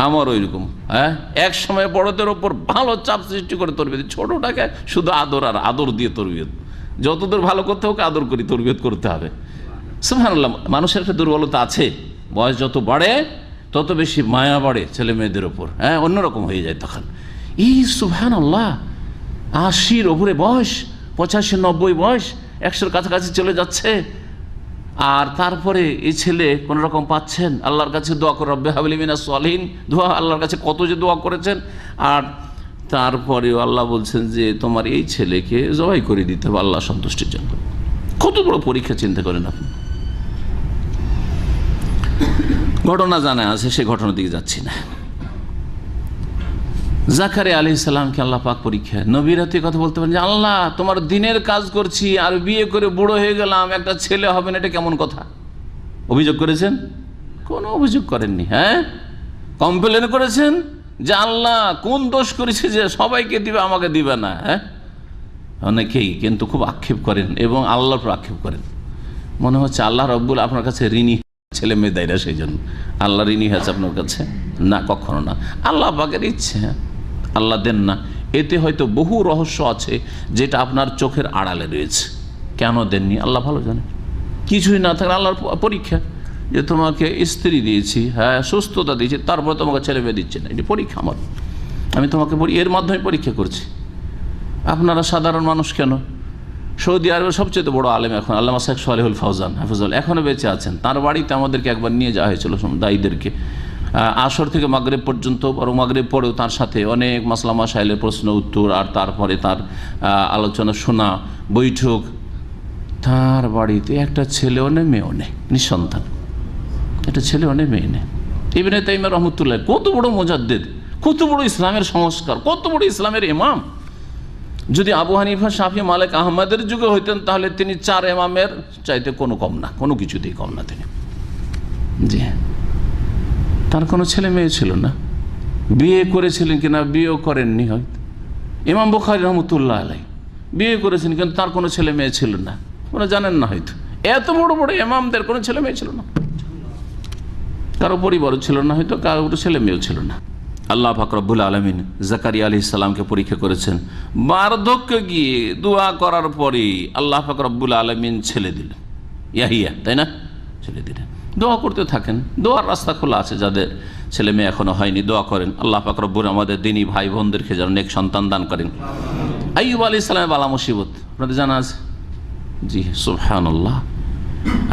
আমার ওইরকম, হ্যাঁ, এক সময় বড়দের ওপর ভালো চাপ সৃষ্টি করে তরবিয়ত, ছোটটাকে শুধু আদর আর আদর দিয়ে তরবিয়ত, যতদূর ভালো করতে হোক আদর করি, তরবিয়ত করতে হবে। সুবহানাল্লাহ, মানুষের একটা দুর্বলতা আছে, বয়স যত বাড়ে তত বেশি মায়া বাড়ে ছেলে মেয়েদের ওপর, হ্যাঁ, অন্যরকম হয়ে যায় তখন। এই সুবহানাল্লাহ, 80-র ওপরে বয়স, 85-90 বয়স, 100-র কাছাকাছি চলে যাচ্ছে, আর তারপরে এই ছেলে কোন রকম পাচ্ছেন, আল্লাহর কাছে দোয়া করে, রব্বে হাবলি মিনাস সলিহিন, দোয়া, আল্লাহর কাছে কত যে দোয়া করেছেন, আর তারপরেও আল্লাহ বলছেন যে তোমার এই ছেলেকে জবাই করে দিতে হবে আল্লাহ সন্তুষ্টির জন্য। কত বড় পরীক্ষা, চিন্তা করেন আপনি। ঘটনা জানা আছে, সে ঘটনার দিকে যাচ্ছি না। জাকারিয়া আলাইহিস সালামকে আল্লাহ পাক পরীক্ষা, নবীরা তো কথা বলতে পারেন যে আল্লাহ তোমার দিনের কাজ করছি আর বিয়ে করে বুড়ো হয়ে গেলাম, একটা ছেলে হবে না, এটা কেমন কথা? অভিযোগ করেছেন? কোনো অভিযোগ করেননি। হ্যাঁ, কমপ্লেন করেছেন যে আল্লাহ কোন দোষ করেছে যে সবাইকে দিবে, আমাকে দিবে না। হ্যাঁ, অনেকেই কিন্তু খুব আক্ষেপ করেন এবং আল্লাহর উপর আক্ষেপ করেন, মনে হচ্ছে আল্লাহ রব্বুল আপনার কাছে ঋণী, ছেলে মেয়ে দেয় না সেই জন্য আল্লাহ ঋণী হয়েছে আপনার কাছে। না, কখনো না, আল্লাহ পাকের ইচ্ছে, আল্লাহ দেন না। এতে হয়তো বহু রহস্য আছে যেটা আপনার চোখের আড়ালে রয়েছে, কেন দেননি আল্লাহ ভালো জানেন। কিছুই না থাকলে আল্লাহর পরীক্ষা, যে তোমাকে স্ত্রী দিয়েছি, হ্যাঁ, সুস্থতা দিয়েছি, তারপরে তোমাকে ছেলে মেয়ে দিচ্ছে না, এটি পরীক্ষা আমার, আমি তোমাকে এর মাধ্যমে পরীক্ষা করছি। আপনারা সাধারণ মানুষ কেন? সৌদি আরবের সবচেয়ে বড় আলেম এখন আল্লামা শেখ সালেহুল ফৌজান হাফিজুল্লাহ এখনও বেঁচে আছেন। তার বাড়িতে আমাদেরকে একবার নিয়ে যাওয়া হয়েছিল দায়ীদেরকে, আসর থেকে মাগরিব পর্যন্ত, বরং মাগরিব পরেও তার সাথে অনেক মাসলা মাসাইলের প্রশ্ন উত্তর, আর তারপরে তার আলোচনা শোনা, বৈঠক। তার বাড়িতে একটা ছেলেও নেই, মেয়েও নেই, নিঃসন্তান, একটা ছেলেও নেই, মেয়ে নেই। ইবনে তাইমিয়া রহমতুল্লাহ কত বড় মুজাদ্দিদ, কত বড় ইসলামের সংস্কার, কত বড় ইসলামের ইমাম। যদি আবু হানিফা, শাফি, মালিক, আহমদের যুগে হইতেন তাহলে তিনি 4 ইমামের চাইতে কোনো কম না, কোনো কিছুতেই কম না তিনি। জি হ্যাঁ, তার কোনো ছেলে মেয়ে ছিল না, বিয়ে করেছিলেন কিনা বিয়েও করেননি হয়তো। ইমাম বুখারী রহমতুল্লাহ আলাইহি বিয়ে করেছেন কিন্তু তার কোনো ছেলে মেয়ে ছিল না, কোনো জানেন না হয়তো। এত বড় বড় ইমামদের কোনো ছেলে মেয়ে ছিল না, কারো পরিবারও ছিল না হয়তো, কারো ছেলে মেয়েও ছিল না। আল্লাহ পাক রব্বুল আলামিন জাকারিয়া আলাইহিস সালামকে পরীক্ষা করেছেন। বার্ধক্য গিয়ে দোয়া করার পরে আল্লাহ পাক রব্বুল আলামিন ছেলে দিলেন, ইয়াহিয়া, তাই না? ছেলে দিলেন। দোয়া করতে থাকেন, দোয়ার রাস্তা খোলা আছে, যাদের ছেলে মেয়ে এখনো হয়নি দোয়া করেন। আল্লাহ পাক রব্বুল আমাদের দিনী ভাই বোনদেরকে যেন নেক সন্তান দান করেন। আইয়ুব আলাইহিস সালামের বালা মুসিবত আপনাদের জানা আছে? জি সুবহানাল্লাহ,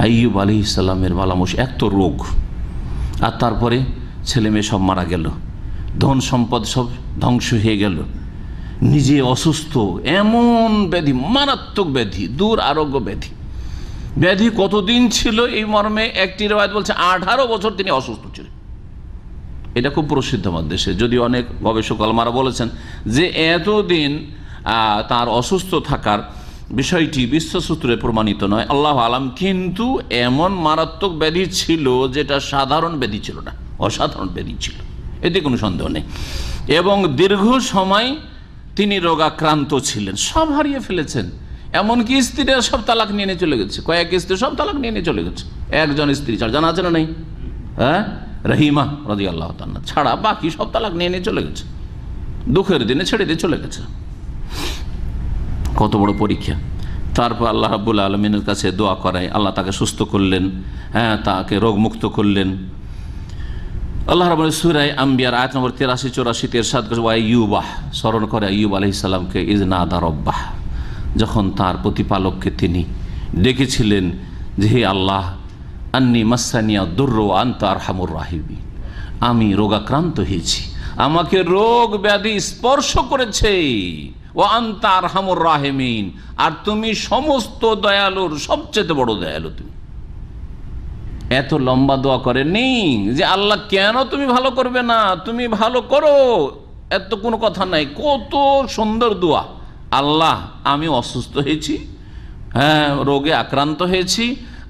আইয়ুব আলাইহিস সালামের বালা মুসিবত, এক তো রোগ, আর তারপরে ছেলে মেয়ে সব মারা গেল, ধন সম্পদ সব ধ্বংস হয়ে গেল, নিজে অসুস্থ, এমন ব্যাধি, মারাত্মক ব্যাধি, দূর আরোগ্য ব্যাধি। ব্যাধি কতদিন ছিল এই মর্মে একটি রিওয়ায়াত বলছে 18 বছর তিনি অসুস্থ ছিলেন। এটা খুব প্রসিদ্ধ আমাদের দেশে, যদিও অনেক গবেষক আলমারা বলেছেন যে এতদিন তার অসুস্থ থাকার বিষয়টি বিশ্বসূত্রে প্রমাণিত নয়, আল্লাহ আলাম, কিন্তু এমন মারাত্মক ব্যাধি ছিল যেটা সাধারণ ব্যাধি ছিল না, অসাধারণ ব্যাধি ছিল, এতে কোনো সন্দেহ নেই। এবং দীর্ঘ সময় তিনি রোগাক্রান্ত ছিলেন, সব হারিয়ে ফেলেছেন, এমনকি স্ত্রীরা সব তালাক নিয়ে নিয়ে চলে গেছে, কয়েক স্ত্রী সব তালাক নিয়ে নিয়ে চলে গেছে, একজন স্ত্রী ছাড়া, জানা আছে না নেই, হ্যাঁ, রহিমা রাদিয়াল্লাহু তাআলা ছাড়া বাকি সব তালাক নিয়ে নিয়ে চলে গেছে, দুঃখের দিনে ছেড়ে দিয়ে চলে গেছে। কত বড় পরীক্ষা। তারপর আল্লাহ রাব্বুল আলামিনের কাছে দোয়া করায়, আল্লাহ তাকে সুস্থ করলেন, হ্যাঁ, তাকে রোগমুক্ত করলেন। আল্লাহ রাব্বুল সূরা আম্বিয়ার আয়াত নম্বর 83-84 ইরশাদ করেন, ওয়া আইয়ুবাহ, স্মরণ করে আইয়ুব আলাইহিস সালামকে, ইয নাদা রাব্বাহ, যখন তার প্রতিপালককে তিনি ডেকেছিলেন যে হে আল্লাহ, আন্নি মাসানিয়া দুররু ওয়া আনতা আরহামুর রাহিমিন, আমি রোগাক্রান্ত হয়েছি, আমাকে রোগ ব্যাধি স্পর্শ করেছে, ওয়া আনতা আরহামুর রাহিমিন, আর তুমি সমস্ত দয়ালুর সবচেয়ে বড় দয়ালু। তুমি এত লম্বা দোয়া করেননি যে আল্লাহ কেন তুমি ভালো করবে না, তুমি ভালো করো, এত কোনো কথা নাই, কত সুন্দর দোয়া। আল্লাহ, আমি অসুস্থ হয়েছি, হ্যাঁ, রোগে আক্রান্ত হয়েছি,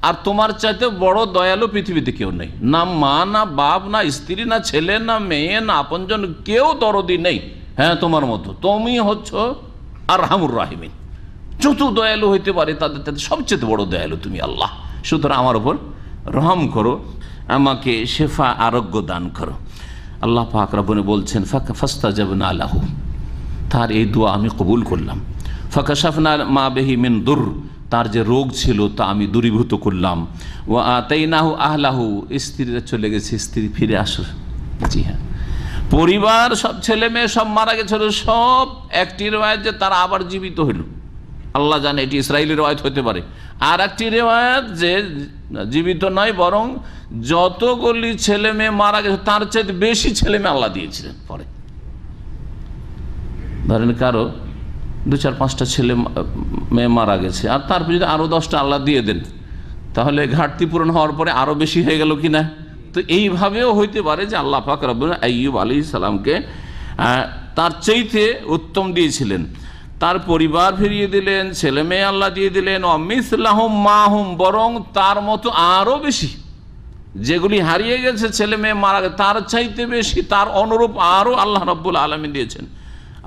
আর তোমার চাইতে বড় দয়ালু পৃথিবীতে কেউ নেই, না মা, না বাপ, না স্ত্রী, না ছেলে, না মেয়ে, না আপনজন, কেউ দরদি নেই, হ্যাঁ, তোমার মতো। তুমি হচ্ছ আরহামুর রাহিমিন, যত দয়ালু হইতে পারে তাদের তাদের সবচেয়ে বড় দয়ালু তুমি আল্লাহ, সুতরাং আমার ওপর রহম করো, আমাকে শেফা, আরোগ্য দান করো। আল্লাহ পাক রব্বুল বলছেন, ফাস্তাজাবনা লাহু, তার এই দোয়া আমি কবুল করলাম। ফাকাশাফনা মা বিহি মিন দুর, তার যে রোগ ছিল তা আমি দূরীভূত করলাম। ওয়া আতাইনাহু আহলাহু, স্ত্রীরা চলে গেছে, স্ত্রী ফিরে আসো, জি হ্যাঁ, পরিবার সব ছেলে মেয়ে সব মারা গেছিল, সব একটি রেওয়ায়েত যে তারা আবার জীবিত হইল, আল্লাহ জানে এটি ইসরায়েলের রেওয়ায়েত হতে পারে, আর একটি রেওয়ায়েত যে জীবিত নয়, বরং যতগুলি ছেলে মেয়ে মারা গেছে তার চাইতে বেশি ছেলে মেয়ে আল্লাহ দিয়েছিলেন। পরে ধরেন কারো 2-4-5টা ছেলে মেয়ে মারা গেছে, আর তারপর যদি আরো 10টা আল্লাহ দিয়ে দেন, তাহলে ঘাটতি পূরণ হওয়ার পরে আরো বেশি হয়ে গেল কিনা। তো এইভাবেও হইতে পারে যে আল্লাহ পাক রব্বুল আইয়ুব আলাইহিস সালামকে তার চাইতে উত্তম দিয়েছিলেন, তার পরিবার ফিরিয়ে দিলেন, ছেলে মেয়ে আল্লাহ দিয়ে দিলেন, অমিসলাহুম মাহুম, বরং তার মতো আরো বেশি, যেগুলি হারিয়ে গেছে ছেলে মেয়ে মারা গেছে তার চাইতে বেশি, তার অনুরূপ আরো আল্লাহ রাব্বুল আলামিন দিয়েছেন।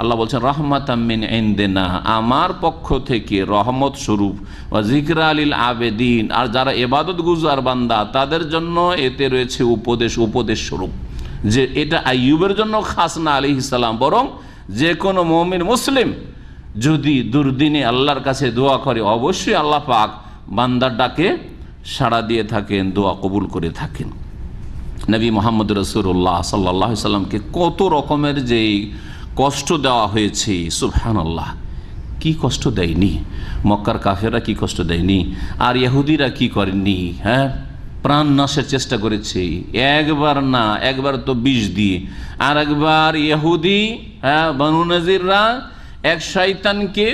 আল্লাহ বলছেন, রাহমাতাম মিন ইনদিনা, আমার পক্ষ থেকে রহমত স্বরূপ, ওয়া যিকরা লিল আবেদিন, আর যারা ইবাদত গুজার বান্দা তাদের জন্য এতে রয়েছে উপদেশ স্বরূপ। যে এটা আইয়ুবের জন্য খাস না আলাইহিস সালাম, বরং যে কোনো মুমিন মুসলিম যদি দুর্দিনে আল্লাহর কাছে দোয়া করে, অবশ্যই আল্লাহ পাক বান্দার ডাকে সাড়া দিয়ে থাকেন, দোয়া কবুল করে থাকেন। নবী মুহাম্মদ রাসূলুল্লাহ সাল্লাল্লাহু আলাইহি সাল্লামকে কত রকমের যেই কষ্ট দেওয়া হয়েছে, সুবহানাল্লাহ, কি কষ্ট দেয়নি, মক্কার কাফেররা কি কষ্ট দেয়নি, আর ইহুদিরা কি করেননি, হ্যাঁ, প্রাণ নাশের চেষ্টা করেছে, একবার না, একবার তো 20 দিয়ে, আর একবার ইহুদি, হ্যাঁ, বনু নজিররা এক শয়তানকে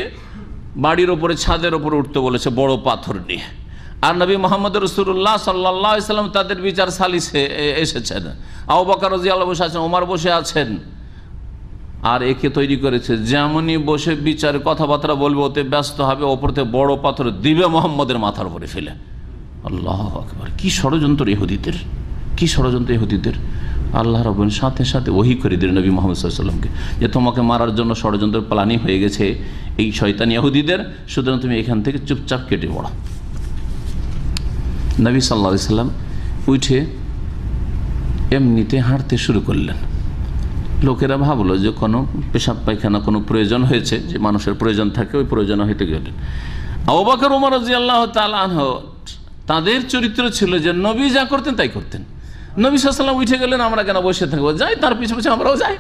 বাড়ির ওপরে, ছাদের ওপরে উঠতে বলেছে বড় পাথর নিয়ে, আর নবী মুহাম্মদ রাসূলুল্লাহ সাল্লাল্লাহু আলাইহি সাল্লাম তাদের বিচার সালিসে এসেছেন, আবু বকর রাদিয়াল্লাহু বসে আছেন, ওমর বসে আছেন, আর একে তৈরি করেছে যেমনই বসে বিচারে কথাবার্তা বলবে ওতে ব্যস্ত হবে, ওপরতে বড় পাথর দিবে মুহাম্মদের মাথার উপরে ফেলে। আল্লাহু আকবার, কি ষড়যন্ত্র ইহুদিদের, কি ষড়যন্ত্র ইহুদিদের। আল্লাহ রাব্বুল সাথে সাথে ওহী করে দিলেন নবী মুহাম্মদ সাল্লাল্লাহু আলাইহি ওয়াসাল্লামকে, যে তোমাকে মারার জন্য ষড়যন্ত্র প্ল্যানিং হয়ে গেছে এই শয়তান ইহুদিদের, সুতরাং তুমি এখান থেকে চুপচাপ কেটে পড়ো। নবী সাল্লাল্লাহু আলাইহি সাল্লাম উঠে এমনিতে হাঁটতে শুরু করলেন। লোকেরা ভাবলো যে কোনো পেশাব পায়খানা কোনো প্রয়োজন হয়েছে, যে মানুষের প্রয়োজন থাকে, ওই প্রয়োজন হইতে গেলেন। আবু বকর ওমর রাদিয়াল্লাহু তাআলা আনহু, তাদের চরিত্র ছিল যে নবী যা করতেন তাই করতেন। নবী সাল্লাল্লাহু আলাইহি ওয়াসাল্লাম উঠে গেলেন, আমরা কেন বসে থাকবো, যাই তার পিছনে পিছনে আমরাও যাই,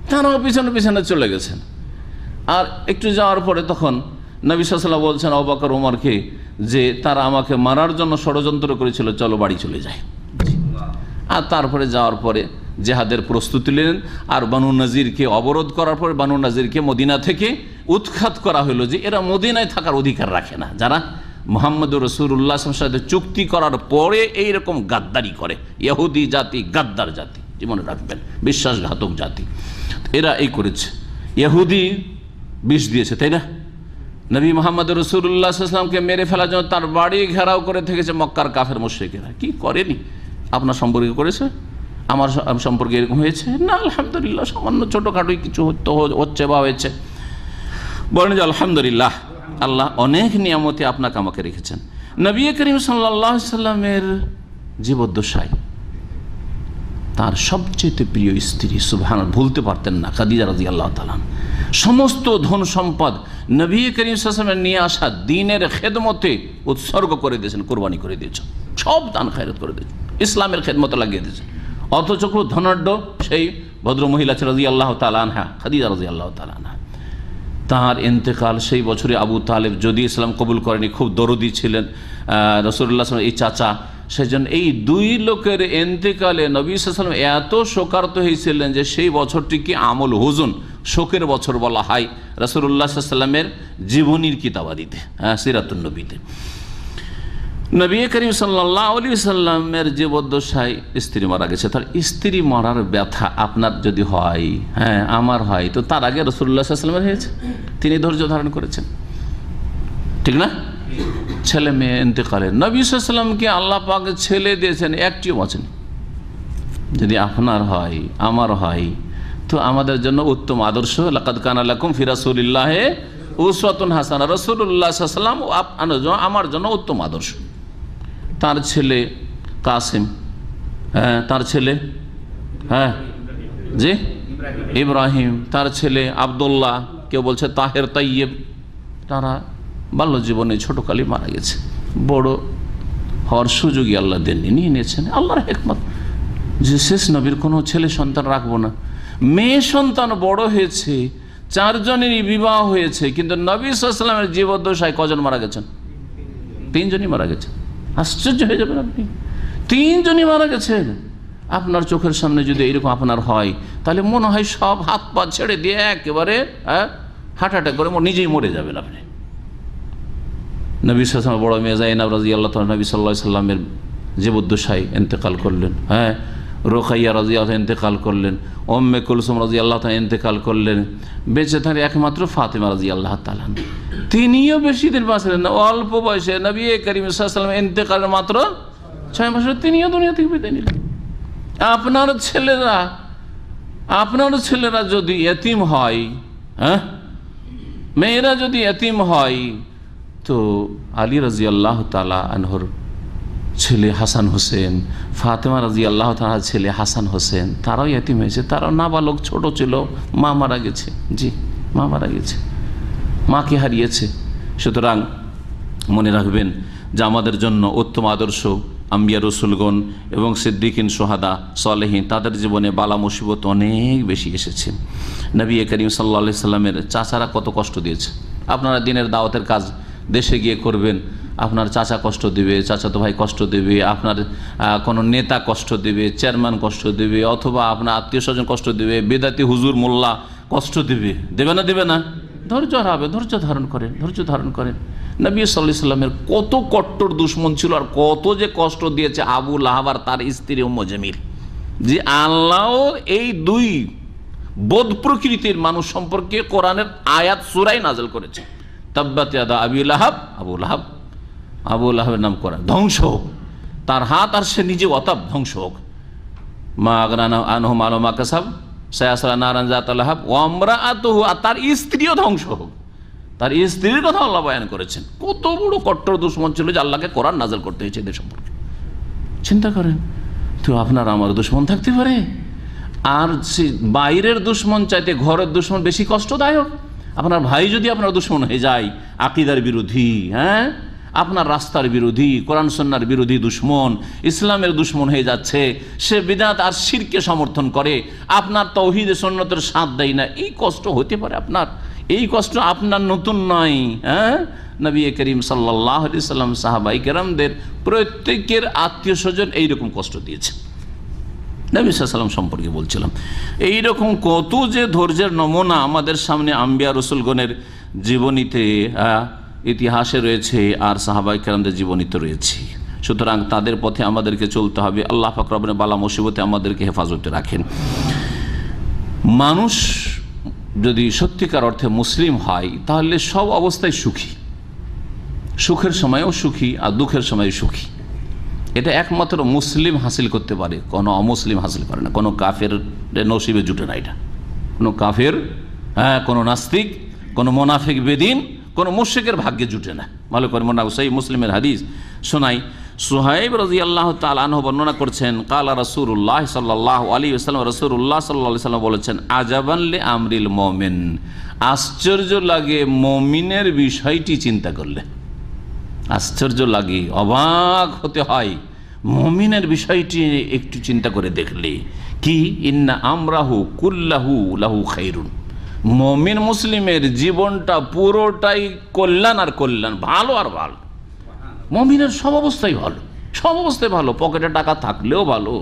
তারাও পিছনে পিছনে চলে গেছেন। আর একটু যাওয়ার পরে তখন নবী সাল্লাল্লাহু আলাইহি ওয়াসাল্লাম বলছেন আবু বকর ওমরকে যে তারা আমাকে মারার জন্য ষড়যন্ত্র করেছিল, চলো বাড়ি চলে যাই। আর তারপরে যাওয়ার পরে জেহাদের প্রস্তুতি নিলেন, আর বানু নাজিরকে অবরোধ করার পরে বানু নাজিরকে মদিনা থেকে উৎখাত করা হলো, যে এরা মদিনায় থাকার অধিকার রাখে না, যারা মুহাম্মদুর রাসূলুল্লাহ সাল্লাল্লাহু আলাইহি ওয়াসাল্লামের সাথে চুক্তি করার পরে এইরকম গাদ্দারি করে, ইহুদি জাতি গাদ্দার জাতি। মনে রাখবেন, বিশ্বাসঘাতক জাতি এরা এই করেছে। ইহুদি বিষ দিয়েছে, তাই না? নবী মোহাম্মদ রাসূলুল্লাহ সাল্লাল্লাহু আলাইহি ওয়াসাল্লামকে মেরে ফেলার জন্য তার বাড়ি ঘেরাও করে থেকেছে মক্কার কাফের মুশরিকেরা। কি করেনি? আপনার সম্পর্কে করেছে? আমার সম্পর্কে এরকম হয়েছে না? আলহামদুলিল্লাহ, সামান্য ছোটোখাটোই কিছু হচ্ছে বা হয়েছে, বলেন যে আলহামদুলিল্লাহ, আল্লাহ অনেক নিয়ামতে আপনাকে আমাকে রেখেছেন। নবী করিম সাল্লাল্লাহু আলাইহি ওয়াসাল্লামের জীবদ্দশায় তার সবচেয়ে প্রিয় স্ত্রী, সুবহানাল্লাহ, ভুলতে পারতেন না, খাদিজা রাদিয়াল্লাহু তাআলা সমস্ত ধন সম্পদ নবী করিম সাল্লাল্লাহু আলাইহি ওয়াসাল্লাম নিয়ে আসা দ্বীনের খেদমতে উৎসর্গ করে দিয়েছেন, কোরবানি করে দিয়েছেন, সব দান খায়রাত করে দিয়েছেন, ইসলামের খেদমতে লাগিয়ে দিয়েছেন। অথচ খুব ধনাঢ্য সেই ভদ্র মহিলা রাদিয়াল্লাহু তাআলা আনহা, খাদিজা রাদিয়াল্লাহু তাআলা আনহা, তাঁর ইন্তেকাল সেই বছরে আবু তালেব যদি ইসলাম কবুল করেনি, খুব দরদি ছিলেন রাসূলুল্লাহ সাল্লাল্লাহু আলাইহি ওয়াসাল্লাম, এই চাচা, সেজন্য এই দুই লোকের ইন্তেকালে নবী সাল্লাল্লাহু আলাইহি ওয়াসাল্লাম এত শোকার্ত হয়েছিলেন যে সেই বছরটিকে আমল হুজুন, শোকের বছর বলা হয় রাসূলুল্লাহ সাল্লাল্লাহু আলাইহি ওয়াসাল্লামের জীবনীর কিতাবাদিতে, সিরাতুন নবীতে। নবী করিম সাল্লাল্লাহু আলাইহি ওয়াসাল্লামের জীবদ্দশায় স্ত্রী মারা গেছে। তার স্ত্রী মারার ব্যথা আপনার যদি হয়, হ্যাঁ আমার হয়, তো তার আগে রাসূলুল্লাহ সাল্লাল্লাহু আলাইহি ওয়াসাল্লামের হয়েছে, তিনি ধৈর্য ধারণ করেছেন, ঠিক না? ছেলে মেয়ে ইন্তেকালে নবী সাল্লাল্লাহু আলাইহি ওয়াসাল্লামকে আল্লাহ পাক ছেলে দিয়েছেন, একটিও বাঁচেনি। যদি আপনার হয়, আমার হয়, তো আমাদের জন্য উত্তম আদর্শ, লাকাদ কানা লাকুম ফি রাসূলিল্লাহি উসওয়াতুন হাসানাহ, রাসূলুল্লাহ সাল্লাল্লাহু আলাইহি ওয়াসাল্লাম আমার জন্য উত্তম আদর্শ। তার ছেলে কাসিম, হ্যাঁ তার ছেলে, হ্যাঁ জি ইব্রাহিম, তার ছেলে আব্দুল্লাহ, কেউ বলছে তাহের, তাইয়েব, তারা বাল্য জীবনে ছোটকালে মারা গেছে। বড় হওয়ার সুযোগই আল্লাহ দেননি, নিয়ে নিয়েছেন। আল্লাহর হিকমত যে শেষ নবীর কোনো ছেলে সন্তান রাখবো না, মেয়ে সন্তান বড় হয়েছে, চারজনেরই বিবাহ হয়েছে, কিন্তু নবী সাল্লাল্লাহু আলাইহি ওয়াসাল্লামের জীবদ্দশায় কজন মারা গেছেন? তিনজনই মারা গেছে। আশ্চর্য হয়ে যাবেন আপনি, তিনজনই মারা গেছেন। আপনার চোখের সামনে যদি এরকম আপনার হয়, তাহলে মনে হয় সব হাত পা ছেড়ে দিয়ে একেবারে হার্ট অ্যাটাক করে নিজেই মরে যাবেন আপনি। নবী সাল্লাল্লাহু আলাইহি ওয়াসাল্লামের বড় মেয়ে যায়েনব রাদিয়াল্লাহু তাআলা নবী সাল্লাল্লাহু আলাইহি ওয়াসাল্লামের জীবদ্দশায় ইন্তেকাল করলেন। হ্যাঁ, রোকাইয়া রাদিয়াল্লাহু তাআলা ইন্তেকাল করলেন, উম্মে কুলসুম রাদিয়াল্লাহু তাআলা ইন্তেকাল করলেন। বেঁচে থাকেন একমাত্র ফাতেমা রাদিয়াল্লাহু তাআলা, তিনিও বেশি দিন বাঁচলেন না, অল্প বয়সে নবী করিম সাল্লাল্লাহু আলাইহি ওয়াসাল্লাম ইন্তেকালের মাত্র 6 মাসে তিনিও দুনিয়া থেকে বিদায় নিলেন। আপনার ছেলেরা যদি এতিম হয়, হ্যাঁ মেয়েরা যদি এতিম হয়, তো আলী রাদিয়াল্লাহু তাআলা আনহুর ছেলে হাসান হোসেন, ফাতেমা রাদিয়াল্লাহু তাআলার ছেলে হাসান হোসেন, তারাও এতিম হয়েছে, তারাও নাবালক, ছোট ছিল, মা মারা গেছে। জি, মা মারা গেছে, মাকে হারিয়েছে। সুতরাং মনে রাখবেন যে আমাদের জন্য উত্তম আদর্শ আম্বিয়া রসুলগণ এবং সিদ্দিকিন, সোহাদা, সালেহীন, তাদের জীবনে বালা মুসিবত অনেক বেশি এসেছে। নবী করিম সাল্লাল্লাহু আলাইহি সাল্লামের চাচারা কত কষ্ট দিয়েছে। আপনারা দিনের দাওয়াতের কাজ দেশে গিয়ে করবেন, আপনার চাচা কষ্ট দেবে, চাচাতো ভাই কষ্ট দেবে, আপনার কোনো নেতা কষ্ট দেবে, চেয়ারম্যান কষ্ট দেবে, অথবা আপনার আত্মীয় স্বজন কষ্ট দেবে, বেদাতি হুজুর মোল্লা কষ্ট দেবে, দেবে না? দেবে না? ধৈর্য হারাবে, ধৈর্য ধারণ করেন, ধৈর্য ধারণ করেন। নবী সাল্লাল্লাহু আলাইহি সাল্লামের কত কট্টর দুশ্মন ছিল, আর কত যে কষ্ট দিয়েছে আবু লাহাব আর তার স্ত্রী উম্মে জামিল। যে আল্লাহ এই দুই বোধ প্রকৃতির মানুষ সম্পর্কে কোরআনের আয়াত সূরায় নাযিল করেছে, তাব্বাত ইয়াদা আবি লাহাব, আবু লাহাবের নাম করা ধ্বংস হোক, তার হাত আর সে নিজে অতাপ ধ্বংস হোক। মা আগনা আনহু মালু মা কাসাব সায়াসলা নারান যাতা লাহাব ওয়া আমরাআতুহু, আর তার স্ত্রীও ধ্বংস হোক। তার স্ত্রীর কথা আল্লাহ বয়ান করেছেন। কত বড় কট্টর দুশ্মন ছিল যে আল্লাহকে কোরআন নাযিল করতে হয়েছে এদের সম্পর্কে। চিন্তা করেন তো, আপনার আমার দুশ্মন থাকতে পারে, আর বাইরের দুশ্মন চাইতে ঘরের দুশ্মন বেশি কষ্টদায়ক। আপনার ভাই যদি আপনার দুশ্মন হয়ে যায়, আকীদার বিরোধী, হ্যাঁ আপনার রাস্তার বিরোধী, কোরআন সুন্নাহর বিরোধী দুশ্মন, ইসলামের দুশ্মন হয়ে যাচ্ছে, সে বিদআত আর শিরকে সমর্থন করে, আপনার তাওহীদ সুন্নাতের সাথ দেয় না, এই কষ্ট হতে পারে আপনার। এই কষ্ট আপনার নতুন নয়। হ্যাঁ, নবী করিম সাল্লাল্লাহু আলাইহি সাল্লাম সাহাবায়ে কেরামদের প্রত্যেকের আত্মীয় স্বজন এইরকম কষ্ট দিয়েছে। নবী সাল্লাল্লাহু আলাইহি ওয়াসাল্লাম সম্পর্কে বলছিলাম, এইরকম কত যে ধৈর্যের নমুনা আমাদের সামনে আম্বিয়া রসুলগণের জীবনীতে, ইতিহাসে রয়েছে, আর সাহাবায়ে কেরামদের জীবনীতে রয়েছে। সুতরাং তাদের পথে আমাদেরকে চলতে হবে। আল্লাহ পাক রব্বুল বালা মুসিবতে আমাদেরকে হেফাজতে রাখেন। মানুষ যদি সত্যিকার অর্থে মুসলিম হয় তাহলে সব অবস্থায় সুখী, সুখের সময়ও সুখী আর দুঃখের সময়ও সুখী। এটা একমাত্র মুসলিম হাসিল করতে পারে, কোনো অমুসলিম হাসিল করে না, কোনো কাফের নসিবে জুটে না। এটা কোনো কাফের, কোনো নাস্তিক, কোনো মোনাফিক বেদিন, কোনো মুশরিকের ভাগ্যে জুটে না। ভালো করে মনে রাখো, সেই মুসলিমের হাদিস শোনাই। সুহাইব রাদিয়াল্লাহু তাআলা আনহু বর্ণনা করছেন, কালা রাসূলুল্লাহ সাল্লাল্লাহু আলাইহি ওয়াসাল্লাম, রাসূলুল্লাহ সাল্লাল্লাহু আলাইহি ওয়াসাল্লাম বলেছেন, আজাবান লি আমরিল মুমিন, আশ্চর্য লাগে মুমিনের বিষয়টি চিন্তা করলে। আশ্চর্য লাগে, অবাক হতে হয় মুমিনের বিষয়টি একটু চিন্তা করে দেখলে। কি, ইন্না আমরাহু কুল্লাহু লাহু খাইরুন, মুমিন মুসলিমের জীবনটা পুরোটাই কল্যাণ আর কল্যাণ, ভালো আর ভালো। মুমিনের সব অবস্থাই ভালো, সব অবস্থায় ভালো। পকেটে টাকা থাকলেও ভালো,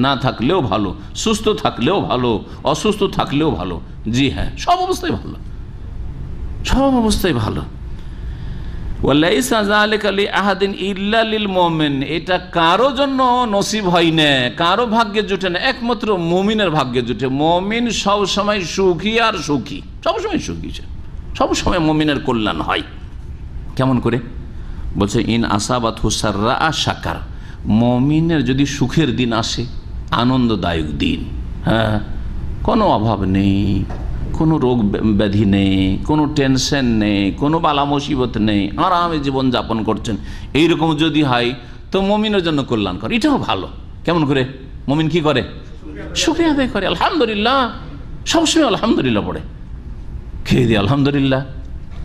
না থাকলেও ভালো, সুস্থ থাকলেও ভালো, অসুস্থ থাকলেও ভালো। জি হ্যাঁ, সব অবস্থায় ভালো, সব অবস্থায় ভালো। ওয়ালাইসা যালিকা লিআহাদিন ইল্লা লিল মুমিন, এটা কারো জন্য নসিব হয় না, কারো ভাগ্যে জুটে না, একমাত্র মুমিনের ভাগ্যে জুটে। মুমিন সব সময় সুখী আর সুখী, সব সময় সুখী, সব সময় মুমিনের কল্যাণ হয়। কেমন করে বলছে, ইন আসাবাতহু সাররা শাকার, মুমিনের যদি সুখের দিন আসে, আনন্দদায়ক দিন, হ্যাঁ, কোনো অভাব নেই, কোনো রোগ ব্যাধি নেই, কোনো টেনশন নেই, কোনো বালা মুসিবত নেই, আরামে জীবনযাপন করছেন, এইরকম যদি হয় তো মুমিনের জন্য কল্যাণকর। এটাও ভালো। কেমন করে? মুমিন কি করে? শুকরিয়া আদায় করে, আলহামদুলিল্লাহ, সবসময় আলহামদুলিল্লাহ পড়ে, খেয়ে দিয়ে আলহামদুলিল্লাহ,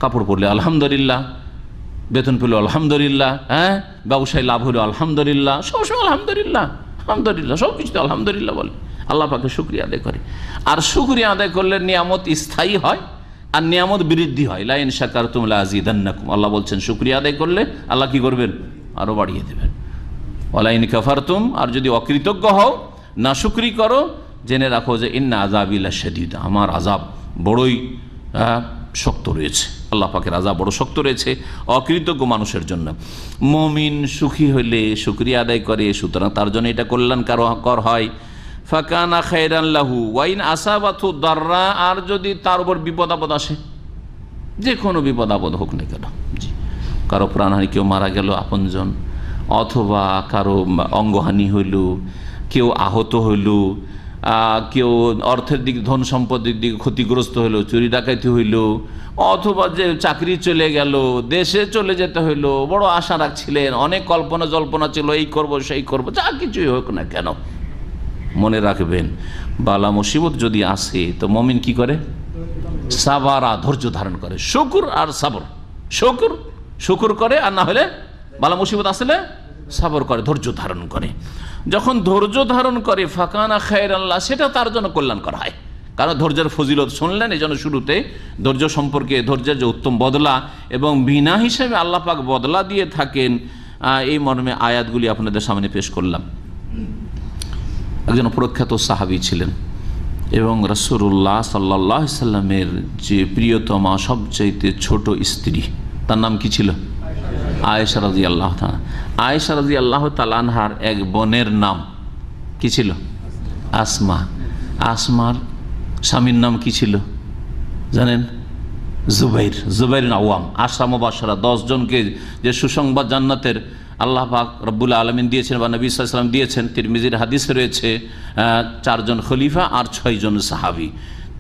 কাপড় পরলে আলহামদুলিল্লাহ, বেতন পেল আলহামদুলিল্লাহ, হ্যাঁ, ব্যবসায় লাভ হলো আলহামদুলিল্লাহ, সবসময় আলহামদুলিল্লাহ, আলহামদুলিল্লাহ, সব কিছুতে আলহামদুলিল্লাহ বলে, আল্লাহ পাকে শুকরিয়া আদায় করে। আর শুকরিয়া আদায় করলে নিয়ামত স্থায়ী হয় আর নিয়ামত বৃদ্ধি হয়। লা ইন শাকারতুম লা আযীদান্নাকুম, আল্লাহ বলছেন শুকরিয়া আদায় করলে আল্লাহ কি করবেন? আরো বাড়িয়ে দেবেন। ওয়ালা ইন কাফারতুম, আর যদি অকৃতজ্ঞ হও, না শুকরি করো, জেনে রাখো যে ইন্না আযাবি লাশাদীদ, আমার আযাব বড়ই শক্ত রয়েছে। আল্লাহ পাকের আযাব বড় শক্ত রয়েছে অকৃতজ্ঞ মানুষের জন্য। মুমিন সুখী হইলে শুকরিয়া আদায় করে, সুতরাং তার জন্য এটা কল্যাণকর হয়। ফাকানা খায়রান লাহু ওয়া ইন আসাবাতহু দাররা, আর যদি তার উপর বিপদ আপদ আসে, যে কোনো বিপদ আপদ হোক না কেন, জি, কারো প্রাণহানি, কেউ মারা গেল আপনজন, অথবা কারো অঙ্গহানি হইল, কেউ আহত হইল, কেউ অর্থের দিক, ধন সম্পদের দিকে ক্ষতিগ্রস্ত হইল, চুরি ডাকাতি হইল, অথবা যে চাকরি চলে গেল, দেশে চলে যেতে হইল, বড় আশা রাখছিলেন, অনেক কল্পনা জল্পনা ছিল, এই করব সেই করব, যা কিছুই হোক না কেন, মনে রাখবেন বালা মুসিবত যদি আসে তো মুমিন কি করে? সাবারা, ধৈর্য ধারণ করে। শুকর আর সাবর, শুকর করে, আর না হলে বালা মুসিবত আসলে সাবর করে, ধৈর্য ধারণ করে। যখন ধৈর্য ধারণ করে ফাকানা খায়রান লাহু, সেটা তার জন্য কল্যাণ করা হয়। কারণ ধৈর্যের ফজিলত শুনলেন, এই জন্য শুরুতে ধৈর্য সম্পর্কে, ধৈর্যের যে উত্তম বদলা এবং বিনা হিসেবে আল্লাহ পাক বদলা দিয়ে থাকেন, এই মর্মে আয়াতগুলি আপনাদের সামনে পেশ করলাম। একজন প্রখ্যাত সাহাবী ছিলেন এবং রাসূলুল্লাহ সাল্লাল্লাহু আলাইহি সাল্লামের যে প্রিয়তমা সবচাইতে ছোট স্ত্রী, তার নাম কি ছিল? আয়েশা রাদিয়াল্লাহু তাআলা। আয়েশা রাদিয়াল্লাহু তাআলা আনহার এক বোনের নাম কি ছিল? আসমা। আসমার স্বামীর নাম কি ছিল জানেন? জুবাইর, জুবাইর বিন আওয়াম। আশরা মুবাশশারা, 10 জনকে যে সুসংবাদ জান্নাতের আল্লাহ পাক রব্বুল আলামিন দিয়েছেন বা নবী সাল্লাল্লাহু আলাইহি ওয়াসাল্লাম দিয়েছেন, তিরমিজির হাদিসে রয়েছে 4 জন খলিফা আর 6 জন সাহাবী।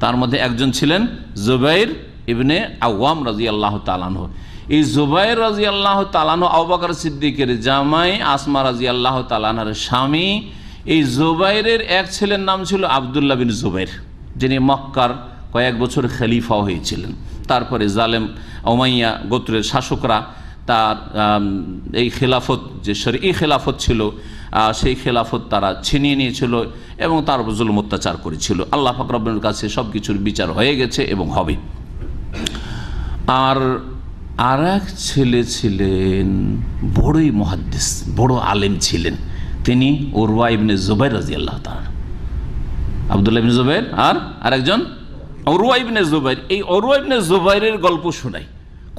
তার মধ্যে একজন ছিলেন জুবাইর ইবনে আওয়াম রাদিয়াল্লাহু তাআলা আনহু। এই জুবাইর রাদিয়াল্লাহু তাআলা আনহু আবু বকর সিদ্দিকের জামাই, আসমা রাদিয়াল্লাহু তাআলা আনহার স্বামী। এই জুবাইরের এক ছেলের নাম ছিল আব্দুল্লাহ বিন জুবাইর, যিনি মক্কার কয়েক বছর খলিফা হয়েছিলেন। তারপরে জালেম উমাইয়া গোত্রের শাসকরা তার এই খেলাফত, যে শরঈ খেলাফত ছিল, সেই খেলাফত তারা ছিনিয়ে নিয়েছিল এবং তার উপর জুলুম অত্যাচার করেছিল। আল্লাহ পাক রব্বুল কাছে সব কিছুর বিচার হয়ে গেছে এবং হবে। আর এক ছেলে ছিলেন বড়ই মুহাদ্দিস, বড় আলেম ছিলেন, তিনি উরওয়া ইবনে জুবাইর রাদিয়াল্লাহু তাআলা। আব্দুল্লাহ ইবনে জুবাইর আর আরেকজন উরওয়া ইবনে জুবাইর। এই উরওয়া ইবনে জুবাইরের গল্প শোনাই।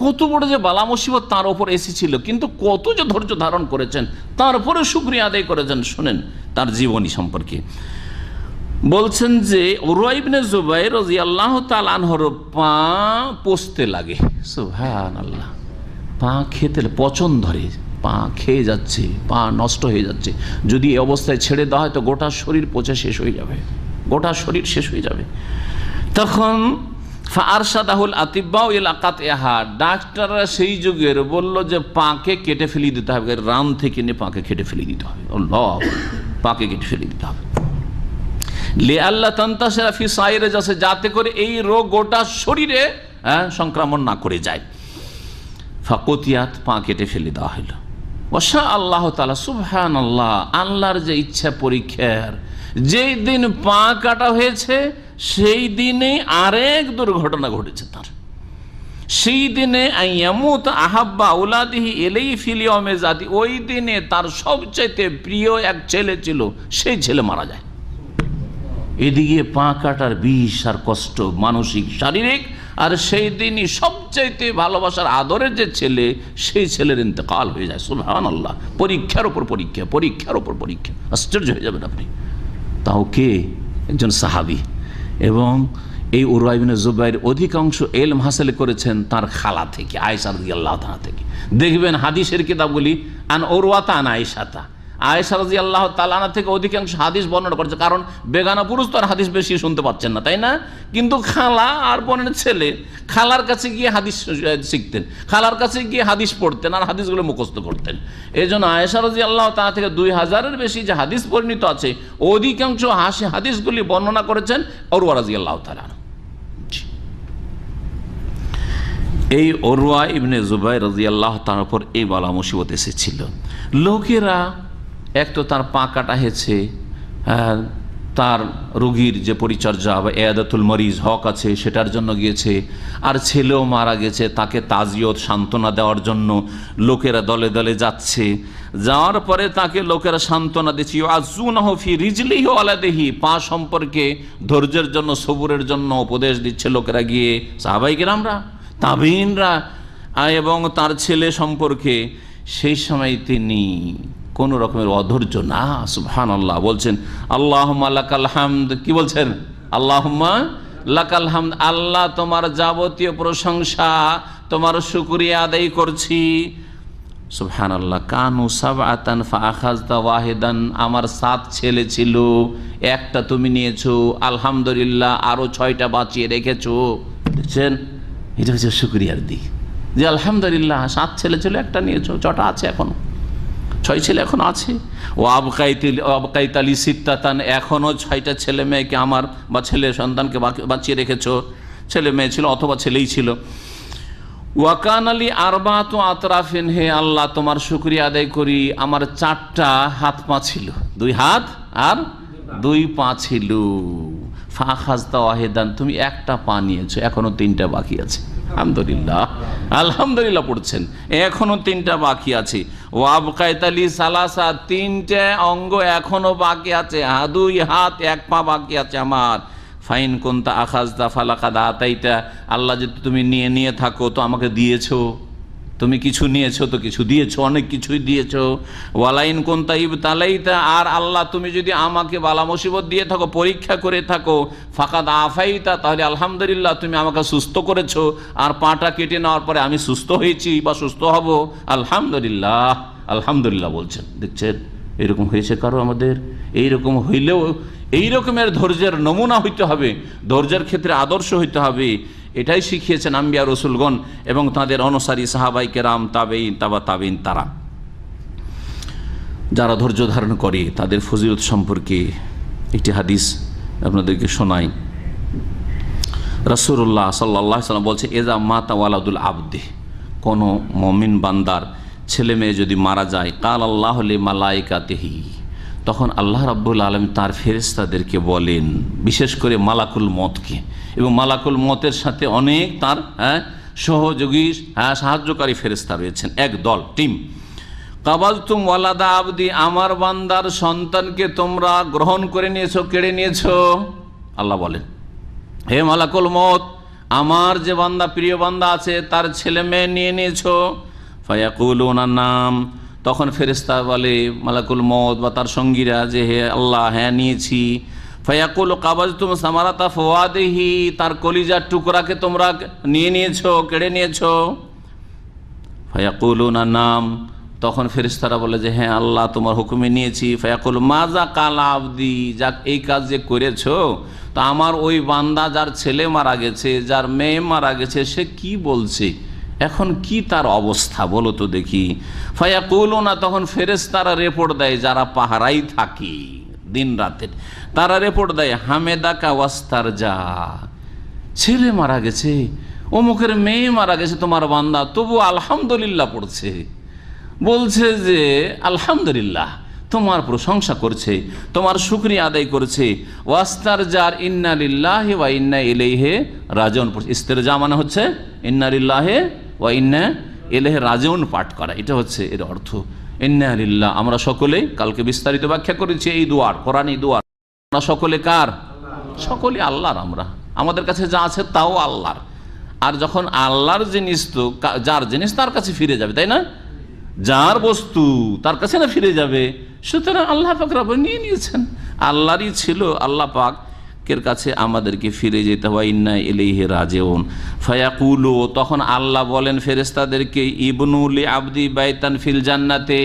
কত বড় যে বালা মুসিবত তার ওপর এসেছিল, কিন্তু কত যে ধৈর্য ধারণ করেছেন, তারপরে শুকরিয়া আদায় করেছেন। শুনেন তার জীবনী সম্পর্কে বলছেন যে উরওয়া ইবনে জুবাইর রাদিয়াল্লাহু তাআলা আনহুর পা পচতে লাগে। সুবহানাল্লাহ, পা খেতে পচন ধরে, পা খেয়ে যাচ্ছে, পা নষ্ট হয়ে যাচ্ছে। যদি এই অবস্থায় ছেড়ে দেওয়া হয় তো গোটা শরীর পচে শেষ হয়ে যাবে, গোটা শরীর শেষ হয়ে যাবে। তখন ফারশাদাহুল আতিব্বা ইলা কাতইহা, ডাক্তাররা সেই যুগের বলল যে পাকে কেটে ফেলে দিতে হবে, রান থেকে নিয়ে পাকে কেটে ফেলে দিতে হবে। আল্লাহ, পাকে কেটে ফেলে দিতে হবে। লে আল্লাহ তান্তাসিরা ফি সাইরে, যাতে করে এই রোগ গোটা শরীরে সংক্রমণ না করে যায়। ফাকুতিয়াত, পা কেটে ফেলে দেওয়া হলো। ওয়াশা আল্লাহ তাআলা, সুবহানাল্লাহ, আল্লাহর যে ইচ্ছা পরীক্ষার, যেই দিন পা কাটা হয়েছে সেই দিনে আরেক দুর্ঘটনা ঘটেছে তার। সেই দিনে আইয়ামুত আহাব্বা আওলাদিহি ইলাইহি ফিল ইয়াউমি যাতি, ওই দিনে তার সবচাইতে প্রিয় এক ছেলে ছিল, সেই ছেলে মারা যায়। এদিকে পা কাটার বিষ আর কষ্ট, মানসিক শারীরিক, আর সেই দিনই সবচাইতে ভালোবাসার আদরের যে ছেলে, সেই ছেলের ইন্তেকাল হয়ে যায়। সুবহানাল্লাহ, পরীক্ষার ওপর পরীক্ষা, পরীক্ষার ওপর পরীক্ষা, আশ্চর্য হয়ে যাবেন আপনি। তাও কে? একজন সাহাবী। এবং এই উরওয়া ইবনে জুবাইর অধিকাংশ ইলম হাসিল করেছেন তার খালা থেকে, আয়েশা রাদিয়াল্লাহু তাআলা থেকে। দেখবেন হাদিসের কিতাবগুলি আন উরওয়াতা আন আয়েশাতা, আয়েশা রাদিয়াল্লাহু তাআলা থেকে অধিকাংশ হাদিস বর্ণনা করেছে। কারণ বেগানা পুরুষ তো আর হাদিস বেশি শুনতে পাচ্ছেন না, তাই না? কিন্তু খালা আর বোনের ছেলে খালার কাছে গিয়ে হাদিস শিখতেন, খালার কাছে গিয়ে হাদিস পড়তেন আর হাদিসগুলো মুখস্থ করতেন। এই জন্য আয়েশা রাদিয়াল্লাহু তাআলা থেকে 2000-এর বেশি যে হাদিস বর্ণিত আছে, অধিকাংশ হাদিসগুলি বর্ণনা করেছেন উরওয়া রাদিয়াল্লাহু তাআলা। এই উরওয়া ইবনে জুবাইর রাদিয়াল্লাহু তাআলার উপর এই বালা মুসিবত এসেছিল। লোকেরা এক তো তার পা কাটা হয়েছে, তার রোগীর যে পরিচর্যা বা ইয়াদাতুল মরিজ হক আছে সেটার জন্য গিয়েছে, আর ছেলেও মারা গেছে, তাকে তাজিয়ত সান্ত্বনা দেওয়ার জন্য লোকেরা দলে দলে যাচ্ছে। যাওয়ার পরে তাকে লোকেরা সান্ত্বনা দিচ্ছে, ইউআযুনাহু ফি রিজলিহি ওয়া ওয়ালাদিহি, পা সম্পর্কে ধৈর্যের জন্য, সবুরের জন্য উপদেশ দিচ্ছে লোকেরা গিয়ে, সাহাবায়ে কেরামরা, তাবিঈনরা, এবং তার ছেলে সম্পর্কে। সেই সময় তিনি কোন রকমের অধৈর্য না, সুবহানাল্লাহ, বলছেন আল্লাহুম্মা লাকাল হামদ। কি বলছেন? আল্লাহুম্মা লাকাল হামদ, আল্লাহ তোমার যাবতীয় প্রশংসা, তোমার শুকরিয়া আদায় করছি। সুবহানাল্লাহ, কানু সাবআতান ফাআখাযতা ওয়াহিদান, আমার 7 ছেলে ছিল, একটা তুমি নিয়েছো, আলহামদুলিল্লাহ আরো 6টা বাঁচিয়ে রেখেছো। দেখছেন, এটা হচ্ছে শুকরিয়ার দিক, যে আলহামদুলিল্লাহ 7 ছেলে ছিল, একটা নিয়েছো, 6টা আছে, এখনো 6 ছেলে এখন আছে। ও আবকাইতালি সিত্তাতান, এখনও 6টা ছেলে মেয়েকে আমার বা ছেলে সন্তানকে বাঁচিয়ে রেখেছো, ছেলে মেয়ে ছিল অথবা ছেলেই ছিল। ওয়াকান আলী আরবাতু আতরাফিন, হে আল্লাহ তোমার শুকরিয়া আদায় করি, আমার 4টা হাত পা ছিল, 2 হাত আর 2 পা ছিল। ফাখাযতা ওয়াহিদান, তুমি একটা পা নিয়েছো, এখনো 3টা বাকি আছে। আলহামদুলিল্লাহ, আলহামদুলিল্লাহ পড়ছেন, এখনো 3টা বাকি আছে। ও আবকাইতালি সালাসা, 3টে অঙ্গ এখনো বাকি আছে, 2 হাত 1 পা বাকি আছে আমার। ফাইন কুনতা আখাযতা ফালাকাদ আতাইতা, আল্লাহ যদি তুমি নিয়ে থাকো তো আমাকে দিয়েছো, তুমি কিছু নিয়েছো তো কিছু দিয়েছো, অনেক কিছুই দিয়েছো। ওয়ালাইন কুনতা ইবতালাইতা, আর আল্লাহ তুমি যদি আমাকে বালা মুসিবত দিয়ে থাকো, পরীক্ষা করে থাকো, ফাকাদ আফাইতা, তাহলে আলহামদুলিল্লাহ তুমি আমাকে সুস্থ করেছো, আর পাটা কেটে নেওয়ার পরে আমি সুস্থ হয়েছি বা সুস্থ হব, আলহামদুলিল্লাহ, আলহামদুলিল্লাহ বলছেন। দেখছেন, এরকম হয়েছে কারো আমাদের? এইরকম হইলেও এই রকমের ধৈর্যের নমুনা হইতে হবে, ধৈর্যের ক্ষেত্রে আদর্শ হইতে হবে। এটাই শিখিয়েছেন আম্বিয়া রসুলগণ এবং তাদের অনুসারী সাহাবাই কেরাম, তাবেঈন, তাবেঈন, তারা যারা ধৈর্য ধারণ করে তাদের ফজিলত সম্পর্কে একটি হাদিস আপনাদেরকে শোনাই। রাসূলুল্লাহ সাল্লাল্লাহু আলাইহি ওয়াসাল্লাম বলছে, এজা মাতা ওয়ালাদুল আবদে, কোনো মুমিন বান্দার ছেলে মেয়ে যদি মারা যায়, কাল আল্লাহু লিমালাইকাতিহি, তখন আল্লাহ রাব্বুল আলামিন তার ফেরেশতাদেরকে বলেন, বিশেষ করে মালাকুল মতকে, এবং মালাকুল মতের সাথে অনেক তার সহযোগী সাহায্যকারী ফেরেশতা রয়েছেন, এক দল, টিম। কাবালতুম ওয়ালাদা আবদি, আমার বান্দার সন্তানকে তোমরা গ্রহণ করে নিয়েছো, কেড়ে নিয়েছো। আল্লাহ বলেন, হে মালাকুল মত, আমার যে বান্দা প্রিয় বান্দা আছে তার ছেলে মেয়ে নিয়ে নিয়েছো? ফায়াকুলুনা নাম, তখন ফেরেশতা বলে মালাকুল মউত বা তার সঙ্গীরা যে হে আল্লাহ, হ্যাঁ নিয়েছি। ফায়াকুলু কাবাজতুম সামারাতা ফাওয়াদিহি, তার কলিজার টুকরাকে তোমরা নিয়ে নিয়েছো, কেড়ে নিয়েছো? ফায়াকুলুনা নাম, তখন ফেরেশতারা বলে যে হ্যাঁ আল্লাহ তোমার হুকুমে নিয়েছি। ফায়াকুল মাজা কালা আবদি, যাক এই কাজ যে করেছো, তা আমার ওই বান্দা যার ছেলে মারা গেছে, যার মেয়ে মারা গেছে, সে কি বলছে, এখন কি তার অবস্থা বলো তো দেখি। ফায়াকুলুনা, তখন ফেরেশতারা রিপোর্ট দেয়, যারা পাহারাই থাকে দিন রাতের, তারা রিপোর্ট দেয় হামেদাকা ওয়াস্তারজা, ছেলে মারা গেছে, অমুকের মেয়ে মারা গেছে তোমার বান্দা, তবু আলহামদুলিল্লাহ পড়ছে, বলছে যে আলহামদুলিল্লাহ, তোমার প্রশংসা করছে, তোমার শুকরিয়া আদায় করছে। ওয়াস্তারজার ইন্না লিল্লাহি ওয়া ইন্না ইলাইহি রাজিউন, ইস্তেরজা মানে হচ্ছে ইন্না লিল্লাহি ওয়া ইন্না ইলাইহি রাজিউন পাঠ করা, এটা হচ্ছে এর অর্থ। ইন্না লিল্লাহ, আমরা সকলেই কালকে বিস্তারিত ব্যাখ্যা করেছি এই দুয়ার, কোরআনী দুয়ার। আমরা সকলে কার? সকলে আল্লাহর। আমরা আমাদের কাছে যা আছে তাও আল্লাহর। আর যখন আল্লাহর জিনিস, তো যার জিনিস তার কাছে ফিরে যাবে, তাই না? যার বস্তু তার কাছে না ফিরে যাবে, সুতরাং আল্লাহ পাক রব নিয়ে নিয়েছেন, আল্লাহরই ছিল, আল্লাহ পাকের কাছে আমাদেরকে ফিরে যেতে হয়। ইন্না ইলাইহি রাজিউন। ফায়াকুলু, তখন আল্লাহ বলেন ফেরেশতাদেরকে ইবনু লি আবদি বাইতান ফিল জান্নাতে,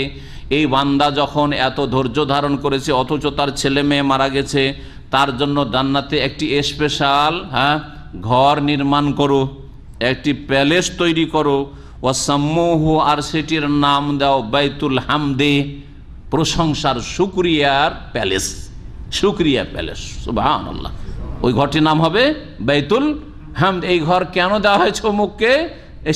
এই বান্দা যখন এত ধৈর্য ধারণ করেছে অথচ তার ছেলে মেয়ে মারা গেছে, তার জন্য জান্নাতে একটি স্পেশাল ঘর নির্মাণ করো, একটি প্যালেস তৈরি করো। ওয়াসাম্মুহু, আর সেটির নাম দাও বাইতুল হামদে, প্রশংসার, শুকরিয়ার প্যালেস, শুকরিয়া প্যালেস। সুবহানাল্লাহ। ওই ঘরটির নাম হবে বাইতুল হামদ। এই ঘর কেন দেওয়া হয়েছে অমুককে?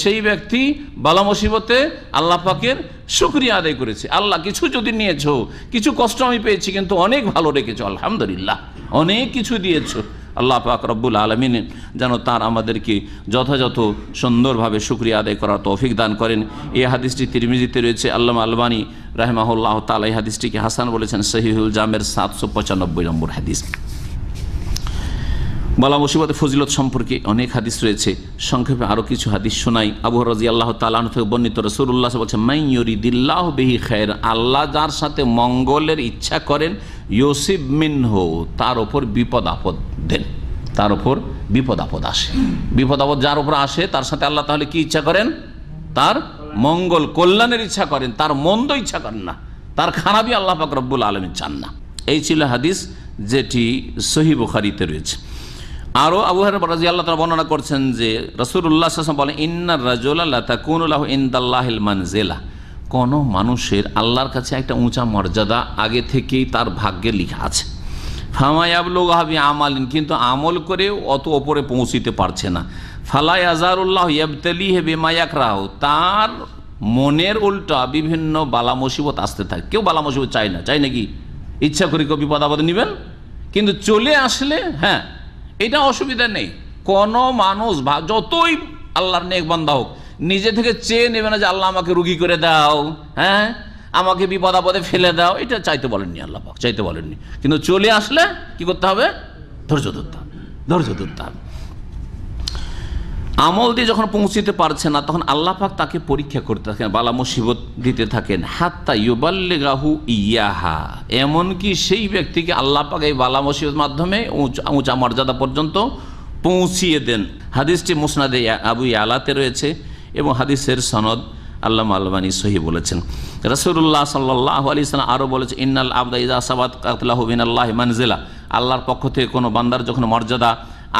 সেই ব্যক্তি বালা মুসিবতে আল্লাহ পাকের শুকরিয়া আদায় করেছে। আল্লাহ কিছু যদি নিয়েছো, কিছু কষ্ট আমি পেয়েছি, কিন্তু অনেক ভালো রেখেছো, আলহামদুলিল্লাহ, অনেক কিছু দিয়েছো। আল্লাহ পাক রব্বুল আলামিন যেন তার আমাদেরকে যথাযথ সুন্দরভাবে শুকরিয়া আদায় করার তৌফিক দান করেন। এই হাদিসটি তিরমিজিতে রয়েছে। আল্লামা আলবানী রাহিমাহুল্লাহ তাআলা এই হাদিসটিকে হাসান বলেছেন, সহিহুল জামের 795 নম্বর হাদিস। বালা মুসিবতের ফজিলত সম্পর্কে অনেক হাদিস রয়েছে, সংক্ষেপে আরও কিছু হাদিস শোনাই। আবু হুরায়রা রাদিয়াল্লাহু তাআলা আনহু থেকে বর্ণিত, রাসূলুল্লাহ বলছেন মান ইউরিদিল্লাহু বিহি খায়র, আল্লাহ যার সাথে মঙ্গলের ইচ্ছা করেন, ইউসিব মিনহু, তার ওপর বিপদ আপদ দেন, তার ওপর বিপদ আপদ আসে। বিপদ আপদ যার উপর আসে তার সাথে আল্লাহ তাহলে কি ইচ্ছা করেন? তার মঙ্গল কল্যাণের ইচ্ছা করেন, তার মন্দ ইচ্ছা করেন না, তার খারাপই আল্লাহ পাক রব্বুল আলামিন চান না। এই ছিল হাদিস, যেটি সহিহ বুখারীতে রয়েছে। আরও আবু হুরায়রা রাদিয়াল্লাহু তাআলা বর্ণনা করছেন যে রাসূলুল্লাহ সাল্লাল্লাহু আলাইহি ওয়াসাল্লাম বলেন, ইন্নার রাজুলা লা তাকুনু লাহু ইনদাল্লাহিল মানজিলা, কোনো মানুষের আল্লাহর কাছে একটা উঁচা মর্যাদা আগে থেকেই তার ভাগ্যে লেখা আছে। ফামা ইয়াবলুগহা বিআমালিন, কিন্তু আমল করেও অত ওপরে পৌঁছিতে পারছে না। ফালা ইয়াজারুল্লাহু ইয়াবতালিহি বিমা ইয়াকরাহু, তার মনের উল্টা বিভিন্ন বালা মুসিবত আসতে থাকে। কেউ বালা মুসিবত চায় না, চাই নাকি? ইচ্ছা করে কেউ বিপদ আপদ নেবেন, কিন্তু চলে আসলে হ্যাঁ এটা অসুবিধা নেই। কোনো মানুষ যতই আল্লাহর নেক বান্দা হোক, নিজে থেকে চেয়ে নেবে না যে আল্লাহ আমাকে রুগী করে দাও, হ্যাঁ আমাকে বিপদ আপদে ফেলে দাও, এটা চাইতে বলেননি আল্লাহ পাক, চাইতে বলেননি। কিন্তু চলে আসলে কি করতে হবে? ধৈর্য ধরতে হবে, ধৈর্য ধরতে হবে। আমল দিয়ে যখন পৌঁছিতে পারছে না, তখন আল্লাহ পাক তাকে পরীক্ষা করতে থাকেন, বালা মুসিবত দিতে থাকেন। হাত্তা ইউবাল্লিগাহু ইয়াহা, এমনকি সেই ব্যক্তিকে আল্লাহ পাক এই বালা মুসিবত মাধ্যমে উঁচা মর্যাদা পর্যন্ত পৌঁছিয়ে দেন। হাদিসটি মুসনাদে আবু ইয়ালাতে রয়েছে এবং হাদিসের সনদ আল্লামা আলবানী সহিহ বলেছেন। রাসূলুল্লাহ সাল্লাল্লাহু আলাইহি ওয়াসাল্লাম আরও বলেছে, ইন্নাল আবদা ইযা সাবাত কাতলাহু মিনাল্লাহি মানজিলা, আল্লাহর পক্ষ থেকে কোনো বান্দার যখন মর্যাদা,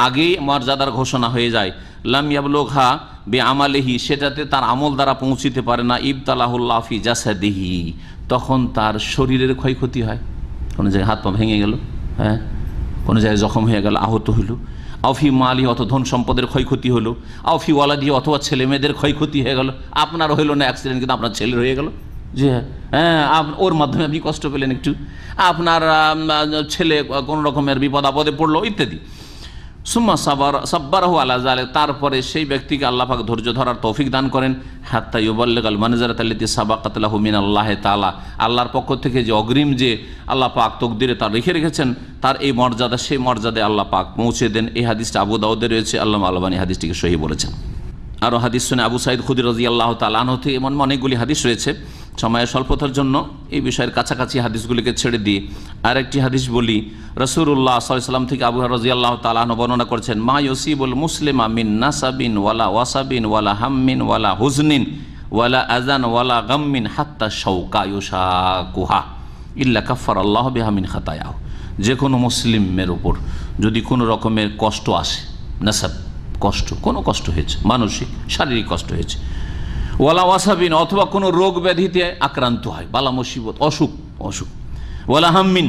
আগেই মর্যাদার ঘোষণা হয়ে যায়, লাম ইয়াবলুগহা বিআমালিহি, সেটাতে তার আমল দ্বারা পৌঁছিতে পারে না, ইবতালাহুল্লাহ ফি জাসাদিহি, তখন তার শরীরের ক্ষয়ক্ষতি হয়। কোনো জায়গায় হাত পা ভেঙে গেল, হ্যাঁ কোনো জায়গায় জখম হয়ে গেল, আহত হইল, আউফি মালি, অত ধন সম্পদের ক্ষয়ক্ষতি হলো, আউফি ওয়ালাদি, অথবা ছেলে মেয়েদের ক্ষয়ক্ষতি হয়ে গেল। আপনার হইল না অ্যাক্সিডেন্ট, কিন্তু আপনার ছেলের হয়ে গেল, যে হ্যাঁ ওর মাধ্যমে আপনি কষ্ট পেলেন একটু, আপনার ছেলে কোনো রকমের বিপদ আপদে পড়লো ইত্যাদি। সুম্মা সাব্বারাহু আলা যালিক, তারপরে সেই ব্যক্তিকে আল্লাহ পাক ধৈর্য ধরার তৌফিক দান করেন। হাত্তা ইউবাল্লিগাল মানজারাত আল্লাতী সাবাকাত লাহু মিনাল্লাহি তাআলা, আল্লাহর পক্ষ থেকে যে অগ্রিম যে আল্লাহ পাক তকদিরে তার রেখেছেন, তার এই মর্যাদা, সেই মর্যাদায় আল্লাহ পাক পৌঁছে দেন। এই হাদিসটা আবু দাউদে রয়েছে। আল্লামা আলবানী হাদিসটিকে সহিহ বলেছেন। আরও হাদিস শুনে আবু সাঈদ খুদরী রাদিয়াল্লাহু তাআলা আনহু থেকে এমন অনেকগুলি হাদিস রয়েছে। সময়ের স্বল্পতার জন্য এই বিষয়ের কাছাকাছি হাদিসগুলিকে ছেড়ে দিয়ে আরেকটি হাদিস বলি। রাসূলুল্লাহ সাল্লাল্লাহু আলাইহি ওয়াসাল্লাম থেকে আবু হুরায়রা রাদিয়াল্লাহু তাআলা আনহু বর্ণনা করেছেন, মা ইউসিবুল মুসলিমা মিন নাসাবিন ওয়ালা ওয়াসাবিন ওয়ালা হাম্মিন ওয়ালা হুজনিন ওয়ালা আযান ওয়ালা গাম্মিন হাত্তা শাওকা ইউশাকুহা ইল্লা কাফফারাল্লাহু বিহা মিন খাতায়াহু। যে কোনো মুসলিমের উপর যদি কোনো রকমের কষ্ট আসে, নাসাব কষ্ট, কোনো কষ্ট হয়েছে, মানসিক শারীরিক কষ্ট হয়েছে, ওয়ালা ওয়াসাবিন অথবা কোনো রোগ ব্যাধিতে আক্রান্ত হয়, বালা মুসিবত, অসুখ, ওয়ালা হাম্মিন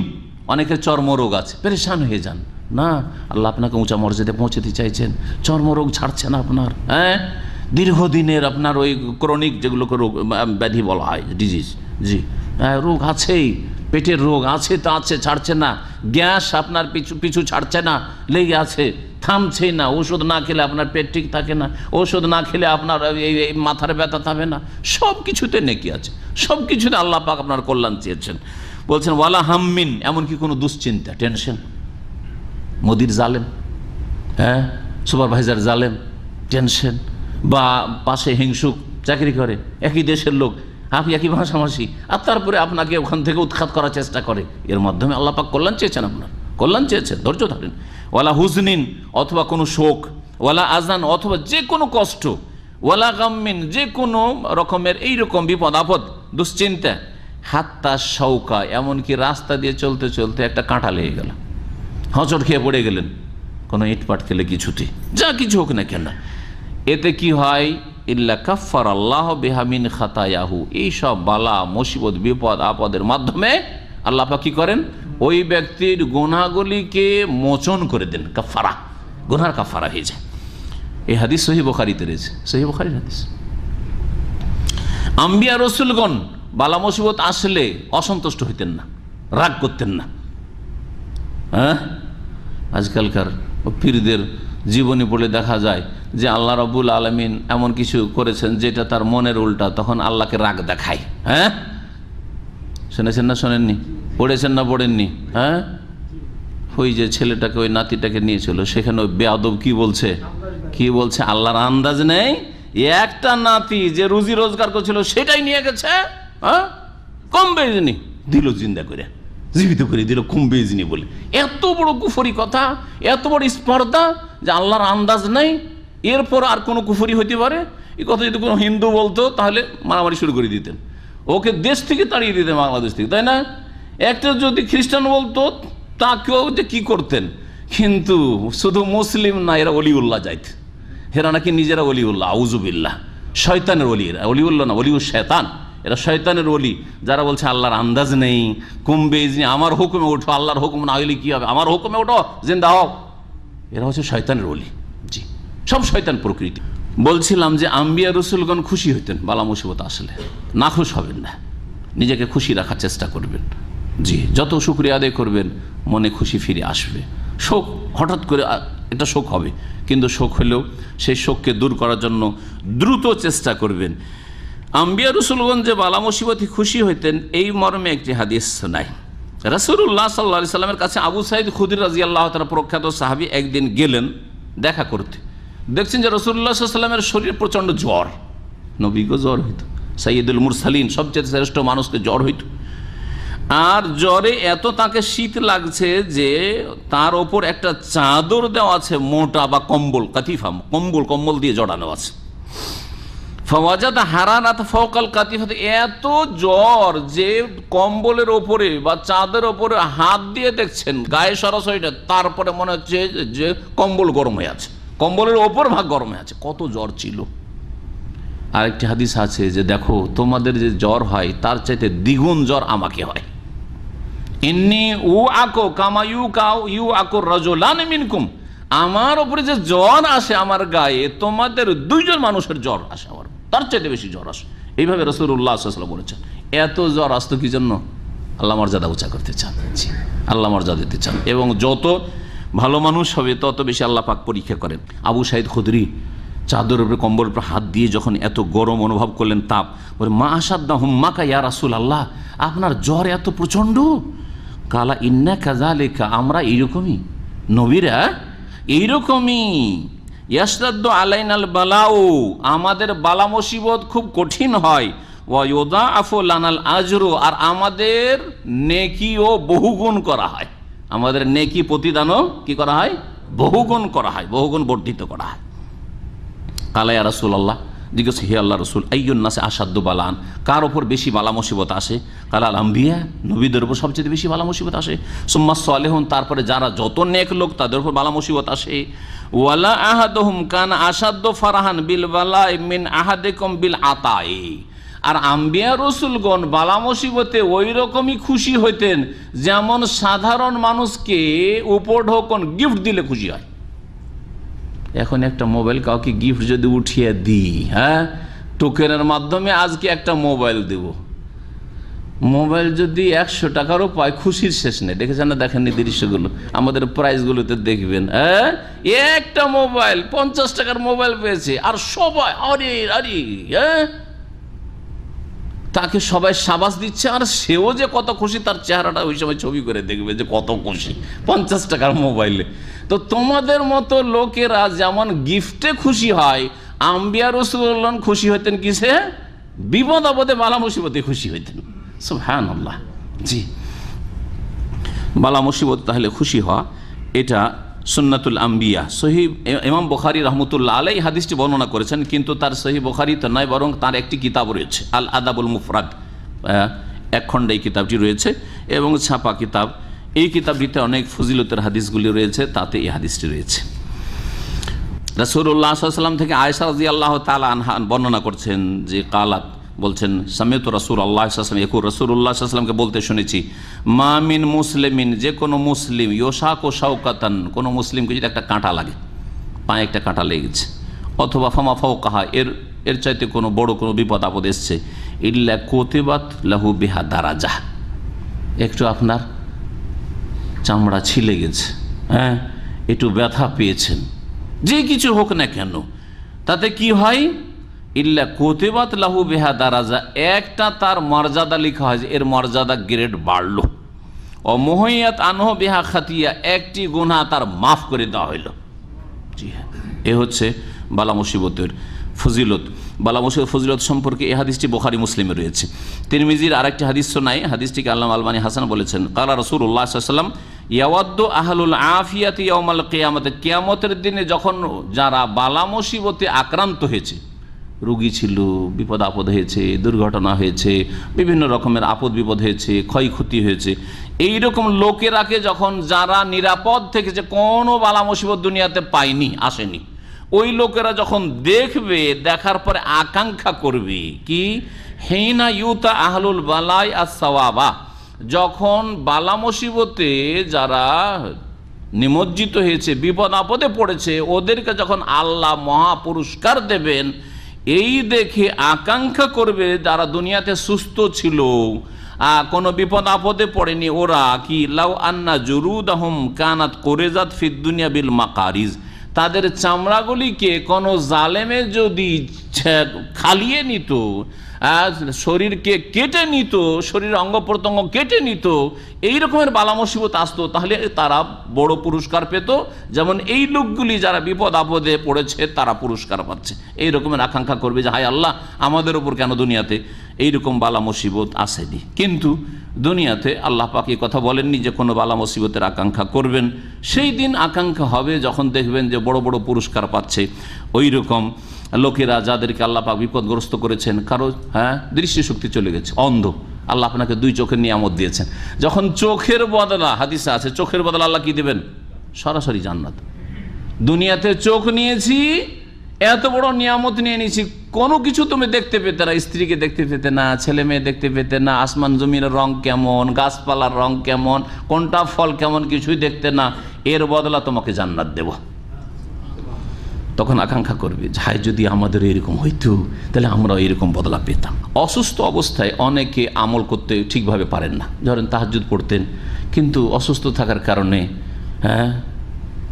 অনেকের চর্মরোগ আছে, পেরেশান হয়ে যান, না আল্লাহ আপনাকে উঁচা মর্যাদায় পৌঁছাতে চাইছেন, চর্মরোগ ছাড়ছে না আপনার, হ্যাঁ দীর্ঘদিনের আপনার ওই ক্রনিক যেগুলোকে রোগ ব্যাধি বলা হয়, ডিজিজ, জি হ্যাঁ রোগ আছেই, পেটের রোগ আছে তো আছে, ছাড়ছে না, গ্যাস আপনার পিছু ছাড়ছে না, লেগে আছে, থামছে না, ওষুধ না খেলে আপনার পেট ঠিক থাকে না, ওষুধ না খেলে আপনার এই মাথার ব্যথা থামে না, সব কিছুতে নেকি আছে, সব কিছুতে আল্লাহ পাক আপনার কল্যাণ চেয়েছেন। বলছেন ওয়ালা হাম্মিন, এমনকি কোনো দুশ্চিন্তা, টেনশন, মোদির জালেম, হ্যাঁ সুপারভাইজার জালেম, টেনশন, বা পাশে হিংসুক চাকরি করে, একই দেশের লোক, আপনি একই ভাষাভাষী, আর তারপরে আপনাকে ওখান থেকে উৎখাত করার চেষ্টা করে, এর মাধ্যমে আল্লাহ পাক কল্যাণ চেয়েছেন, আপনার কল্যাণ চেয়েছেন, ধৈর্য ধরেন। ওয়ালা হুজনিন অথবা কোনো শোক, ওয়ালা আজান অথবা যে কোনো কষ্ট, ওয়ালা গাম্মিন যে কোনো রকমের এইরকম বিপদ আপদ, দুশ্চিন্তা, হাত্তা শৌকা এমনকি রাস্তা দিয়ে চলতে চলতে একটা কাঁটা লেগে গেল, হোঁচট খেয়ে পড়ে গেলেন, কোনো ইটপাট খেলে কিছুতে, যা কিছু হোক না কেন, এতে কি হয়, ইল্লা কাফফারাল্লাহু বিহা মিন খাতায়াহু, এইসব বালা মুসিবত বিপদ আপদের মাধ্যমে আল্লাহ পাক কি করেন, ওই ব্যক্তির গুনাহগুলিকে মোচন করে দেন, কাফারা, গুনার কাফারা হয়ে যায়। এই হাদিস সহিহ বুখারীতে রয়েছে, সহিহ বুখারীর হাদিস। আম্বিয়া রসুলগণ বালা মুসিবত আসলে অসন্তুষ্ট হইতেন না, রাগ করতেন না। হ্যাঁ আজকালকার পীরদের জীবনী পড়লে দেখা যায় যে আল্লাহ রাব্বুল আলামিন এমন কিছু করেছেন যেটা তার মনের উল্টা, তখন আল্লাহকে রাগ দেখায়। হ্যাঁ শুনেছেন না শোনেননি, পড়েছেন না পড়েননি? হ্যাঁ ওই যে ছেলেটাকে, ওই নাতিটাকে নিয়েছিল, সেখানে ওই বেয়াদব কি বলছে, আল্লাহর আন্দাজ নেই, একটা নাতি যে রুজি রোজগার করছিল সেটাই নিয়ে গেছে, হ্যাঁ কম বেজনি দিল, জিন্দা করে জীবিত করে দিল, কম বেজনি বলে। এত বড় কুফরি কথা, এত বড় স্পর্ধা যে আল্লাহর আন্দাজ নেই, এরপর আর কোনো কুফরি হইতে পারে? এই কথা যদি কোনো হিন্দু বলতো তাহলে মারামারি শুরু করে দিতেন, ওকে দেশ থেকে তাড়িয়ে দিতেন, বাংলাদেশ থেকে, তাই না? একটা যদি খ্রিস্টান বলতো তাকেও যে কি করতেন। কিন্তু শুধু মুসলিম না, এরা অলিউল্লাহ যাইত, এরা নাকি নিজেরা অলিউল্লাহ, আউযুবিল্লাহ, শয়তানের অলি, এরা অলিউল্লাহ না, অলিউল শয়তান, এরা শয়তানের অলি। যারা বলছে আল্লাহর আন্দাজ নেই, কুম্বেজনি, আমার হুকুমে ওঠো, আল্লাহর হুকুম না হইলে কি হবে, আমার হুকুমে ওঠো, জিন্দা হও, এরা হচ্ছে শয়তানের অলি। জি, সব শয়তান প্রকৃতি। বলছিলাম যে আম্বিয়া রসুলগণ খুশি হইতেন বালা মুসিবত আসলে, নাখুশ হবেন না, নিজেকে খুশি রাখার চেষ্টা করবেন। জি, যত শুকরিয়া আদায় করবেন মনে খুশি ফিরে আসবে। শোক হঠাৎ করে এটা শোক হবে, কিন্তু শোক হলেও সেই শোককে দূর করার জন্য দ্রুত চেষ্টা করবেন। আম্বিয়া রসুলগণ যে বালা মুসিবতে খুশি হইতেন, এই মর্মে একটি হাদিস শোনায়। রাসূলুল্লাহ সাল্লাল্লাহু আলাইহি সাল্লামের কাছে আবু সাঈদ খুদরী রাদিয়াল্লাহু তাআলা প্রখ্যাত সাহাবী একদিন গেলেন দেখা করতে। দেখছেন যে রাসূলুল্লাহ সাল্লাল্লাহু আলাইহি সাল্লামের শরীরে প্রচণ্ড জ্বর, নবীকে জ্বর হইত, সাইয়্যিদুল মুরসালিন সবচেয়ে শ্রেষ্ঠ মানুষকে জ্বর হইত, আর জ্বরে এত তাকে শীত লাগছে যে তার ওপর একটা চাদর দেওয়া আছে, মোটা বা কম্বল, কাতিফা, কম্বল দিয়ে জড়ানো আছে। ফাওয়াজাদা হারারাত ফাওকাল কাতিফাত, এত জ্বর যে কম্বলের ওপরে বা চাঁদের ওপরে হাত দিয়ে দেখছেন গায়ে সরাসরি, তারপরে মনে হচ্ছে যে কম্বল গরম হয়ে আছে, কম্বলের ওপর ভাগ গরম হয়ে আছে, কত জ্বর ছিল। আরেকটি হাদিস আছে যে দেখো তোমাদের যে জ্বর হয় তার চাইতে দ্বিগুণ জ্বর আমাকে হয়। ইন্নী উ আকো কামা ইউ আকো রাজুলান মিনকুম, আমার উপরে যে জ্বর আসে আমার গায়ে, তোমাদের দুইজন মানুষের জ্বর আসে, আমার তার চাইতে বেশি জ্বর আসে। এইভাবে রাসূলুল্লাহ সাল্লাল্লাহু আলাইহি ওয়াসাল্লাম বলেছেন। এত জ্বর আসতো কি জন্য? আল্লাহ মর্যাদা উঁচা করতে চান, আল্লাহ মর্যাদা দিতে চান, এবং যত ভালো মানুষ হবে তত বেশি আল্লাহ পাক পরীক্ষা করেন। আবু সাইদ খুদরি চাদরের উপরে কম্বলের উপর হাত দিয়ে যখন এত গরম অনুভব করলেন, তাপ, বলে মা আসাদ্দা হুম্মাকা ইয়া রাসূল আল্লাহ, আপনার জ্বর এত প্রচণ্ড? কালা ইন্না কাযালিকা, আমরা এইরকমই, নবীরা এইরকমই। ইয়াশতাদ্দু আলাইনাল বালাউ, আমাদের বালা মুসিবত খুব কঠিন হয়। ওয়া ইউদাআফু লানাল আজরু, আর আমাদের নেকিও বহুগুণ করা হয়, আমাদের নেকি প্রতিদানও কি করা হয়? বহুগুণ করা হয়, বহুগুণ বর্ধিত করা হয়। কালা ইয়া রাসূলুল্লাহ, জিজ্ঞেস হে আল্লাহ রসুল, আইয়ুন নাসি আসাদ্দু বালান, কার ওপর বেশি বালা মুসিবত আসে? কালা আল আম্বিয়া, নবীদের উপর সবচেয়ে বেশি বালা মুসিবত আসে। সুম্মা সালেহুন, তারপরে যারা যত নেক লোক তাদের উপর বালা মুসিবত আসে। ওয়ালা আহাদুহুম কানা আসাদ্দু ফারাহান বিল বালাই মিন আহাদিকুম বিল আতাই, আর আম্বিয়া রসুলগণ বালা মুসিবতে ওই রকমই খুশি হইতেন যেমন সাধারণ মানুষকে উপঢৌকন গিফট দিলে খুশি হয়। এখন একটা মোবাইল কাউকে গিফট যদি উঠিয়ে দিই, হ্যাঁ, টোকেনের মাধ্যমে আজকে একটা মোবাইল দেব, মোবাইল যদি 100 টাকারও পায়, খুশির শেষ নেই। দেখেছেন না? দেখেননি দৃশ্যগুলো, আমাদের প্রাইসগুলোতে দেখবেন, হ্যাঁ, একটা মোবাইল 50 টাকার মোবাইল পেয়েছে, আর সবাই আরে আরে, হ্যাঁ, তাকে সবাই সাবাস দিচ্ছে, আর সেও যে কত খুশি তার চেহারাটা ওই সময় ছবি করে দেখবে যে কত খুশি 50 টাকার মোবাইলে। তো তোমাদের মতো লোকেরা যেমন গিফটে খুশি হয়, আম্বিয়া রাসূলুল্লাহ খুশি হতেন কিসে? বিপদ আপদে বালা মুসিবতে খুশি হইতেন। সুবহানাল্লাহ। জি, বালা মুসিবত তাহলে খুশি হওয়া, এটা সুন্নাতুল আম্বিয়া। সহিহ ইমাম বুখারী রাহমাতুল্লাহ আলাইহি হাদিসটি বর্ণনা করেছেন, কিন্তু তার সহিহ বুখারীতে নয়, বরং তার একটি কিতাব রয়েছে, আল আদাবুল মুফরাদ, এক খণ্ডে এই কিতাবটি রয়েছে এবং ছাপা কিতাব। এই কিতাবটিতে অনেক ফজিলতের হাদিসগুলি রয়েছে, তাতে এই হাদিসটি রয়েছে। রাসূলুল্লাহ সাল্লাল্লাহু আলাইহি ওয়াসাল্লাম থেকে আয়েশা রাদিয়াল্লাহু তাআলা আনহা বর্ণনা করছেন যে কালাত, বলছেন সামিয়তু রাসূলুল্লাহ সাল্লাল্লাহু আলাইহি ওয়াসাল্লাম ইয়াকুল, রাসূলুল্লাহ সাল্লাল্লাহু আলাইহি ওয়াসাল্লামকে বলতে শুনেছি, মা মিন মুসলিমিন, যে কোনো মুসলিম, ইউশাকু শাওকাতান, কোনো মুসলিমকে যদি একটা কাঁটা লাগে, পায়ে একটা কাঁটা লেগেছে, অথবা ফামা ফাওকাহা, এর চাইতে কোনো বড় কোনো বিপদ আপদ এসছে, ইল্লা কুতিবাত লাহু বিহা দারাজা, একটু আপনার চামড়া ছিলে গেছে, হ্যাঁ, একটু ব্যথা পেয়েছেন, যে কিছু হোক না কেন, তাতে কি হয়? ইল্লা কুতিবাত লাহু বিহা দারাজা, একটা তার মর্যাদা লেখা হয়, এর মর্যাদা গ্রেড বাড়লো। ও মুহিয়াত আনহু বিহা খাতিয়া, একটি গুনাহ তার মাফ করে দেওয়া হইল। জি হ্যাঁ, এ হচ্ছে বালা মুসিবতের ফজিলত। বালা মুসিবত ফজিলত সম্পর্কে এই হাদিসটি বুখারী মুসলিমে রয়েছে। তিরমিজির আরেকটি হাদিস শোনাই, হাদিসটিকে আল্লামা আলবানী হাসান বলেছেন, কালা রাসূলুল্লাহ সাল্লাল্লাহু আলাইহি ওয়াসাল্লাম ইয়াওয়াদ্দু আহলুল আফিয়াতি ইয়াউমাল কিয়ামতে, কিয়ামতের দিনে যখন যারা বালা মুসিবতে আক্রান্ত হয়েছে, রোগী ছিল, বিপদ আপদ হয়েছে, দুর্ঘটনা হয়েছে, বিভিন্ন রকমের আপদ বিপদ হয়েছে, ক্ষয়ক্ষতি হয়েছে, এই রকম লোকেরাকে যখন, যারা নিরাপদ থেকেছে, কোনো বালা মুসিবত দুনিয়াতে পায়নি, আসেনি, ওই লোকেরা যখন দেখবে, দেখার পরে আকাঙ্ক্ষা করবে কি? হিনা ইউতা আহলুল বালাই আস-সাওয়াবা, যখন বালা মুসিবতে যারা নিমজ্জিত হয়েছে, বিপদ আপদে পড়েছে, ওদেরকে যখন আল্লাহ মহা পুরস্কার দেবেন, এই দেখে আকাঙ্ক্ষা করবে যারা দুনিয়াতে সুস্থ ছিল, কোনো বিপদ আপদে পড়েনি, ওরা কি লাউ আন্না জুরুদাহুম কানাত কুরিজাত ফিদ দুনিয়া বিল মাকারিজ, তাদের চামড়াগুলিকে কোনো জালেমে যদি খালিয়ে নিত, শরীরকে কেটে নিত, শরীর অঙ্গ প্রত্যঙ্গ কেটে নিত, এই রকমের বালা মুসিবত আসতো, তাহলে তারা বড় পুরস্কার পেত, যেমন এই লোকগুলি যারা বিপদ আপদে পড়েছে তারা পুরস্কার পাচ্ছে। এই রকমের আকাঙ্ক্ষা করবে যে হায় আল্লাহ, আমাদের ওপর কেন দুনিয়াতে এইরকম বালা মুসিবত আসেনি। কিন্তু দুনিয়াতে আল্লাহ পাক এই কথা বলেননি যে কোনো বালা মুসিবতের আকাঙ্ক্ষা করবেন। সেই দিন আকাঙ্ক্ষা হবে যখন দেখবেন যে বড় বড় পুরস্কার পাচ্ছে ওই রকম লোকেরা, যাদেরকে আল্লাহ পাক বিপদগ্রস্ত করেছেন। কারো দৃষ্টিশক্তি চলে গেছে, অন্ধ, আল্লাহ আপনাকে 2 চোখের নিয়ামত দিয়েছেন, যখন চোখের বদলা, হাদিসে আছে, চোখের বদলা আল্লাহ কি দেবেন? সরাসরি জান্নাত। দুনিয়াতে চোখ নিয়েছি, এত বড় নিয়ামত নিয়ে নিয়েছি, কোনো কিছু তুমি দেখতে পেতে না, স্ত্রীকে দেখতে পেতে না, ছেলে মেয়ে দেখতে পেতে না, আসমান জমিনের রং কেমন, গাছপালার রং কেমন, কোনটা ফল কেমন, কিছুই দেখতে না, এর বদলা তোমাকে জান্নাত দেব। তখন আকাঙ্ক্ষা করবে, যাই যদি আমাদের এরকম হইতো, তাহলে আমরা এরকম বদলা পেতাম। অসুস্থ অবস্থায় অনেকে আমল করতে ঠিকভাবে পারেন না, ধরেন তাহাজ্জুদ পড়তেন, কিন্তু অসুস্থ থাকার কারণে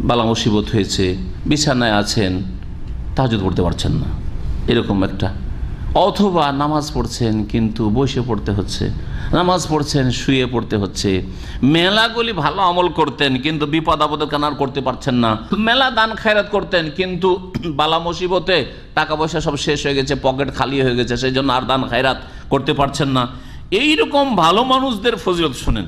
বালা মুসিবত হয়েছে, বিছানায় আছেন, তাহাজ্জুদ পড়তে পারছেন না, এরকম একটা, অথবা নামাজ পড়ছেন কিন্তু বসে পড়তে হচ্ছে, নামাজ পড়ছেন শুয়ে পড়তে হচ্ছে, মেলাগুলি ভালো আমল করতেন কিন্তু বিপদ আপদে কানার করতে পারছেন না, মেলা দান খায়রাত করতেন কিন্তু বালা মুসিবতে টাকা পয়সা সব শেষ হয়ে গেছে, পকেট খালি হয়ে গেছে, সেই জন্য আর দান খায়রাত করতে পারছেন না। এইরকম ভালো মানুষদের ফজিলত শুনেন।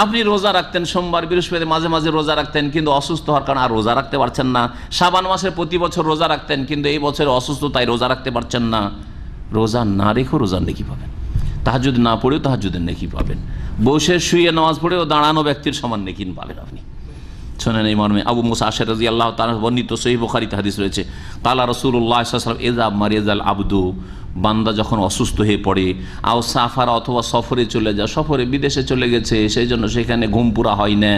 আপনি রোজা রাখতেন, সোমবার বৃহস্পতি মাঝে মাঝে রোজা রাখতেন কিন্তু অসুস্থ হওয়ার কারণে আর রোজা রাখতে পারছেন না। শাবান মাসে প্রতি বছর রোজা রাখতেন কিন্তু এই বছর অসুস্থতায় রোজা রাখতে পারছেন না। রোজা না রেখেও রোজার নেকি পাবেন, তাহাজ্জুদ না পড়েও তাহাজ্জুদের নেকি পাবেন, বসে শুয়ে নামাজ পড়েও দাঁড়ানো ব্যক্তির সমান নেকি পাবেন আপনি। শোনেন এই মর্মে আবু মুসা আশআরী রাদিয়াল্লাহু তাআলা বর্ণিত সহিহ বুখারীতে হাদিস রয়েছে, কালা রাসূলুল্লাহ সাল্লাল্লাহু আলাইহি ওয়াসাল্লাম ইযা মারিযাল আবদু, বান্দা যখন অসুস্থ হয়ে পড়ে, আও সাফারা, অথবা সফরে চলে যায়, সফরে বিদেশে চলে গেছে, সেই জন্য সেখানে ঘুম পুরা হয় না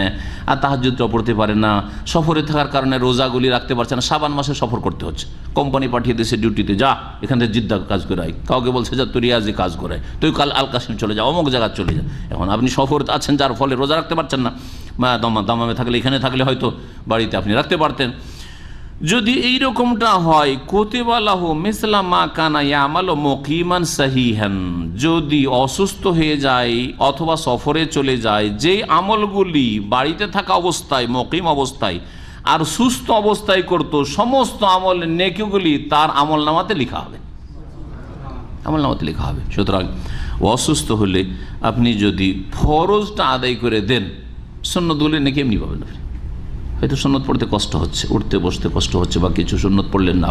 আর তাহাজ্জুদটা পড়তে পারে না, সফরে থাকার কারণে রোজাগুলি রাখতে পারছে না, শাবান মাসে সফর করতে হচ্ছে, কোম্পানি পাঠিয়ে দিয়েছে ডিউটিতে, যা এখান থেকে জিদ্দা কাজ করে আয়, কাউকে বলছে যা তুই রিয়াজে কাজ করে, তুই কাল আল কাসিম চলে যা, অমুক জায়গায় চলে যা। এখন আপনি সফরে আছেন যার ফলে রোজা রাখতে পারছেন না, দামামে থাকলে, এখানে থাকলে হয়তো বাড়িতে আপনি রাখতে পারতেন। যদি এই রকমটা হয়, কুতিবা লাহু মিসলা মা কানা ইয়ামালু মুকিমান সাহিহান, যদি অসুস্থ হয়ে যায় অথবা সফরে চলে যায়, যে আমলগুলি বাড়িতে থাকা অবস্থায়, মুকিম অবস্থায় আর সুস্থ অবস্থায় করত, সমস্ত আমল নেকিগুলি তার আমল নামাতে লেখা হবে, আমল নামাতে লেখা হবে। সুতরাং অসুস্থ হলে আপনি যদি ফরজটা আদায় করে দেন, সুন্নতগুলি নাকি এমনি পাবেন। হয়তো সুন্নত পড়তে কষ্ট হচ্ছে, উঠতে বসতে কষ্ট হচ্ছে, বা কিছু সুন্নত পড়লেন না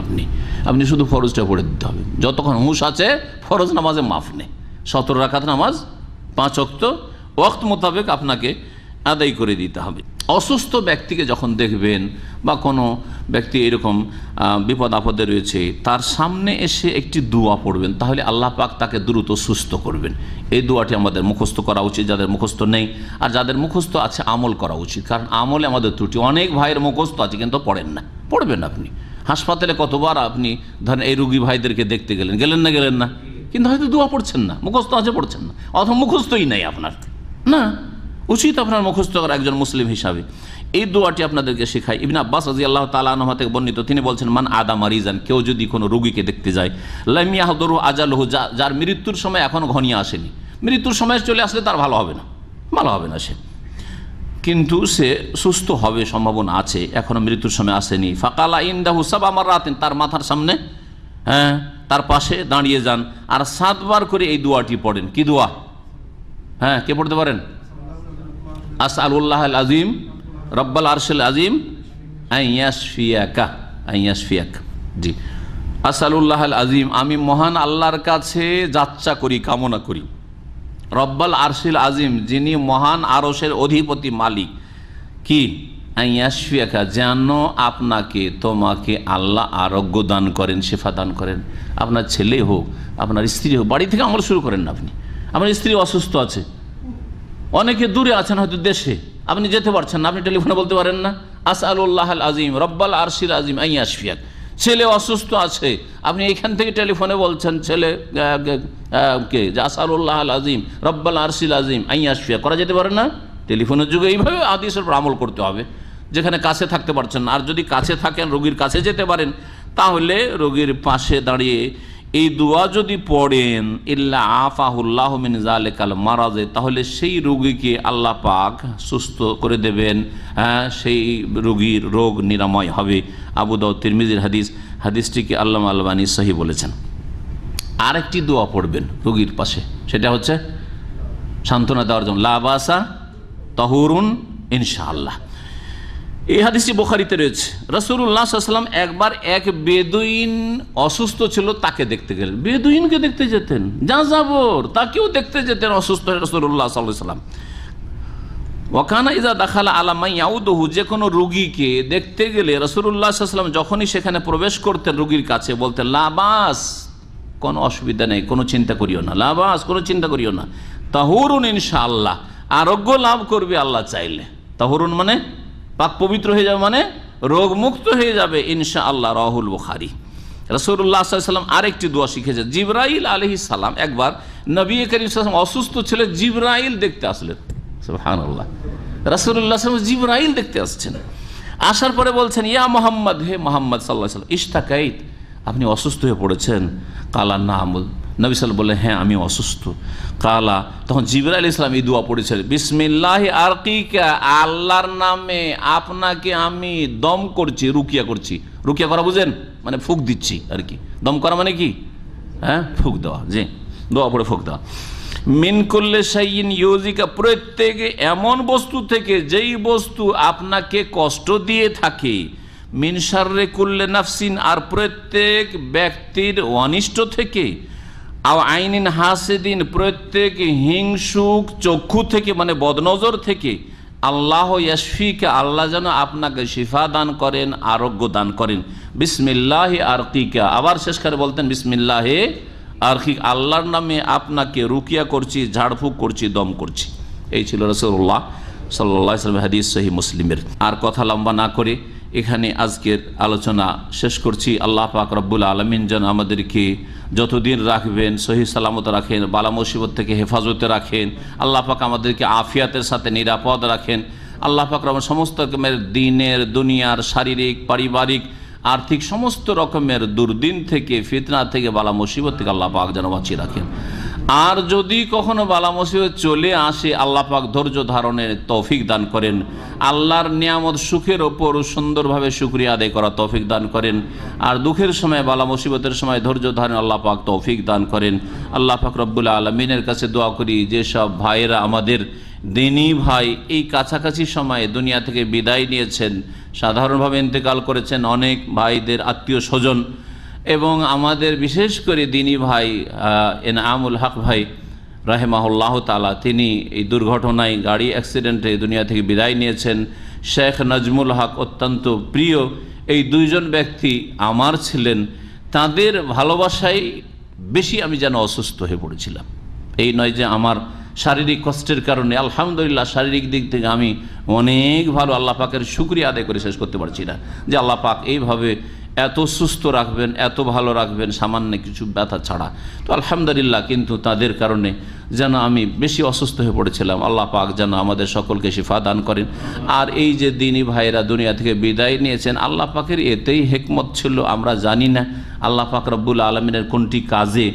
আপনি শুধু ফরজটা পড়ে দিতে হবে। যতক্ষণ হুঁশ আছে ফরজ নামাজে মাফ নেই, 17 রাকাত নামাজ 5 ওয়াক্ত ওয়াক্ত মোতাবেক আপনাকে আদায় করে দিতে হবে। অসুস্থ ব্যক্তিকে যখন দেখবেন বা কোনো ব্যক্তি এরকম বিপদ আপদে রয়েছে, তার সামনে এসে একটি দোয়া পড়বেন, তাহলে আল্লাহ পাক তাকে দ্রুত সুস্থ করবেন। এই দোয়াটি আমাদের মুখস্থ করা উচিত, যাদের মুখস্থ নেই, আর যাদের মুখস্থ আছে আমল করা উচিত, কারণ আমলে আমাদের ত্রুটি। অনেক ভাইয়ের মুখস্থ আছে কিন্তু পড়েন না, পড়বেন আপনি। হাসপাতালে কতবার আপনি ধরেন এই রুগী ভাইদেরকে দেখতে গেলেন না, কিন্তু হয়তো দোয়া পড়ছেন না, মুখস্থ আছে পড়ছেন না, অথবা মুখস্থই নেই আপনার, না উচিত আপনার মুখস্থ করা একজন মুসলিম হিসাবে। এই দোয়াটি আপনাদেরকে শেখায়। ইবনে আব্বাস রাদিয়াল্লাহু তাআলা আনহু থেকে বর্ণিত, তিনি বলছেন, মান আদা মারিজান, কেউ যদি কোনো রোগীকে দেখতে যায়, লাম ইয়াহদুরু আজালহু, যার মৃত্যুর সময় এখনো ঘনিয়ে আসেনি, মৃত্যুর সময় চলে আসলে তার ভালো হবে না সে, কিন্তু সে সুস্থ হবে সম্ভাবনা আছে, এখনো মৃত্যুর সময় আসেনি। ফাকালা ইনদাহু সাবআ মারাতিন, তার মাথার সামনে, তার পাশে দাঁড়িয়ে যান আর 7 বার করে এই দোয়াটি পড়েন। কি দোয়া? কে পড়তে পারেন? আসআলুল্লাহ আল আজিম রব্বাল আরশিল আজিম আইয়াশফিয়াকা, জি, আসআলুল্লাহ আল আজিম, আমি মহান আল্লাহর কাছে যাচ্ছা করি, কামনা করি, রব্বাল আরশিল আজিম, যিনি মহান আরশের অধিপতি মালিক, কি আইয়াশফিয়াকা, যেন তোমাকে আল্লাহ আরোগ্য দান করেন, শেফা দান করেন। আপনার ছেলে হোক, আপনার স্ত্রী হোক, বাড়ি থেকে আমল শুরু করেন না। আপনার স্ত্রী অসুস্থ আছে, অনেকে দূরে আছেন, হয়তো দেশে, আপনি যেতে পারছেন না, আপনি টেলিফোনে বলতে পারেন না আসআলুল্লাহ আল আজিম রব্বাল আরশিল আজিম আইয়াশফিয়াক। ছেলে অসুস্থ আছে, আপনি এখান থেকে টেলিফোনে বলছেন ছেলে কে যে আসআলুল্লাহ আল আজিম রব্বাল আরশিল আজিম আইয়াশফিয়াক, করা যেতে পারে না? টেলিফোনের যুগে এইভাবে হাদিসের উপর আমল করতে হবে, যেখানে কাছে থাকতে পারছেন না। আর যদি কাছে থাকেন, রোগীর কাছে যেতে পারেন, তাহলে রোগীর পাশে দাঁড়িয়ে এই দোয়া যদি পড়েন, ইল্লা আফাহুল্লাহু মিন যালিকাল মারাজে, তাহলে সেই রোগীকে আল্লাহ পাক সুস্থ করে দেবেন, সেই রোগীর রোগ নিরাময় হবে। আবু দাউদ তিরমিজির হাদিস, হাদিসটিকে আল্লামা আলবানী সহিহ বলেছেন। আরেকটি দোয়া পড়বেন রোগীর পাশে, সেটা হচ্ছে সান্ত্বনা দেওয়ার জন্য, লা বাসা তাহুরুন ইনশাআল্লাহ। এই হাদিসটি বুখারীতে রয়েছে। রাসূলুল্লাহ সাল্লাল্লাহু আলাইহি ওয়াসাল্লাম একবার এক বেদুইন অসুস্থ ছিল, তাকে দেখতে গেলেন। বেদুইনকে দেখতে যেতেন, যাযাবর, তাকেও দেখতে যেতেন অসুস্থ রাসূলুল্লাহ সাল্লাল্লাহু আলাইহি ওয়াসাল্লাম। ওয়াকানা ইযা দাখালা আলা মান ইয়াউদুহু, যে কোনো রোগীকে দেখতে গেলে রাসূলুল্লাহ সাল্লাল্লাহু আলাইহি ওয়াসাল্লাম যখনই সেখানে প্রবেশ করতেন রোগীর কাছে, বলতেন লা বাস, কোনো অসুবিধা নেই, কোনো চিন্তা করিও না, লা বাস, কোনো চিন্তা করিও না, তাহুরুন ইনশাআল্লাহ, আরোগ্য লাভ করবে আল্লাহ চাইলে। তাহুরুন মানে পাক পবিত্র হয়ে যাবে, মানে রোগ মুক্ত হয়ে যাবে ইনশাআল্লাহ। রাহুল বুখারী। রাসূলুল্লাহ সাল্লাল্লাহু আলাইহি ওয়াসাল্লাম আরেকটি দোয়া শিখেছে। জিবরাইল আলাইহিস সালাম একবার নবী করিম সাল্লাল্লাহু আলাইহি ওয়াসাল্লাম অসুস্থ ছিলেন, জিবরাইল দেখতে আসলেন। সুবহানাল্লাহ, রাসূলুল্লাহ সাল্লাল্লাহু আলাইহি ওয়াসাল্লাম জিবরাইল দেখতে আসছেন। আসার পরে বলছেন, ইয়া মোহাম্মদ, হে মোহাম্মদ সাল্লাল্লাহু আলাইহি ওয়াসাল্লাম, ইশতাকাইত, আপনি অসুস্থ হয়ে পড়েছেন? কালা নাম, নবী সাল্লাল্লাহু বললেন, হ্যাঁ আমি অসুস্থ। কালা, তখন জিবরাইল আলাইহিস সালাম এই দোয়া পড়েছেন, বিসমিল্লাহি আরকিকা, আল্লাহর নামে আপনাকে আমি দম করছি, রুকিয়া করছি। রুকিয়া করা বুঝেন, মানে ফুঁক দিচ্ছি আর কি। দম করা মানে কি? হ্যাঁ, ফুঁক দেওয়া, জি, দোয়া পড়ে ফুঁক দেওয়া। মিন কুল্লি শাইইন ইউজিকা, প্রত্যেক এমন বস্তু থেকে যেই বস্তু আপনাকে কষ্ট দিয়ে থাকে। মিন শাররি কুল্লি নাফসিন, আর প্রত্যেক ব্যক্তির অনিষ্ট থেকে। আও আইনিন হাসিদিন, প্রত্যেক হিংসুক চক্ষু থেকে, মানে বদনজর থেকে। আল্লাহ ইয়াশফিকা, আল্লাহ যেন আপনাকে শিফা দান করেন, আরোগ্য দান করেন। বিসমিল্লাহি আরকিকা, আবার শেষ করে বলতেন বিসমিল্লাহি আরকিক, আল্লাহর নামে আপনাকে রুকিয়া করছি, ঝাড়ফুঁক করছি, দম করছি। এই ছিল রাসূলুল্লাহ সাল্লাল্লাহু আলাইহি ওয়াসাল্লামের হাদিস, সহিহ মুসলিমের। আর কথা লম্বা না করে এখানে আজকের আলোচনা শেষ করছি। আল্লাহ পাক রব্বুল আলামিন যেন আমাদেরকে যতদিন রাখবেন সহি সালামত রাখেন, বালা মুসিবত থেকে হেফাজতে রাখেন। আল্লাহ পাক আমাদেরকে আফিয়াতের সাথে নিরাপদ রাখেন। আল্লাহ পাক রহমান সমস্ত রকমের দিনের, দুনিয়ার, শারীরিক, পারিবারিক, আর্থিক সমস্ত রকমের দুর্দিন থেকে, ফিতনা থেকে, বালা মুসিবত থেকে আল্লাহ পাক যেন বাঁচিয়ে রাখেন। আর যদি কখনো বালা মুসিবত চলে আসে, আল্লাহ পাক ধৈর্য ধারণের তৌফিক দান করেন। আল্লাহর নিয়ামত সুখের ওপর সুন্দরভাবে শুকরিয়া আদায় করা তৌফিক দান করেন। আর দুঃখের সময়, বালা মুসিবতের সময় ধৈর্য ধারণ আল্লাহ পাক তৌফিক দান করেন। আল্লাহ পাক রব্বুল আলামিনের কাছে দোয়া করি, যেসব ভাইয়েরা আমাদের দিনী ভাই এই কাছাকাছি সময়ে দুনিয়া থেকে বিদায় নিয়েছেন, সাধারণভাবে ইন্তেকাল করেছেন, অনেক ভাইদের আত্মীয় স্বজন, এবং আমাদের বিশেষ করে দিনী ভাই এনামুল হক ভাই রাহেমাহুল্লাহ তাআলা, তিনি এই দুর্ঘটনায়, গাড়ি অ্যাক্সিডেন্টে দুনিয়া থেকে বিদায় নিয়েছেন। শেখ নাজমুল হক, অত্যন্ত প্রিয় এই দুইজন ব্যক্তি আমার ছিলেন। তাদের ভালোবাসায় বেশি আমি যেন অসুস্থ হয়ে পড়েছিলাম। এই নয় যে আমার শারীরিক কষ্টের কারণে, আলহামদুলিল্লাহ শারীরিক দিক থেকে আমি অনেক ভালো, আল্লাহ পাকের শুকরিয়া আদায় করে শেষ করতে পারছি না যে আল্লাহ পাক এইভাবে এত সুস্থ রাখবেন, এত ভালো রাখবেন, সামান্য কিছু ব্যথা ছাড়া। তো আলহামদুলিল্লাহ, কিন্তু তাদের কারণে যেন আমি বেশি অসুস্থ হয়ে পড়েছিলাম। আল্লাহ পাক যেন আমাদের সকলকে শিফা দান করেন। আর এই যে দিনী ভাইরা দুনিয়া থেকে বিদায় নিয়েছেন, আল্লাহ পাকের এতেই হিকমত ছিল, আমরা জানি না আল্লাহ পাক রব্বুল আলামিনের কোনটি কাজে,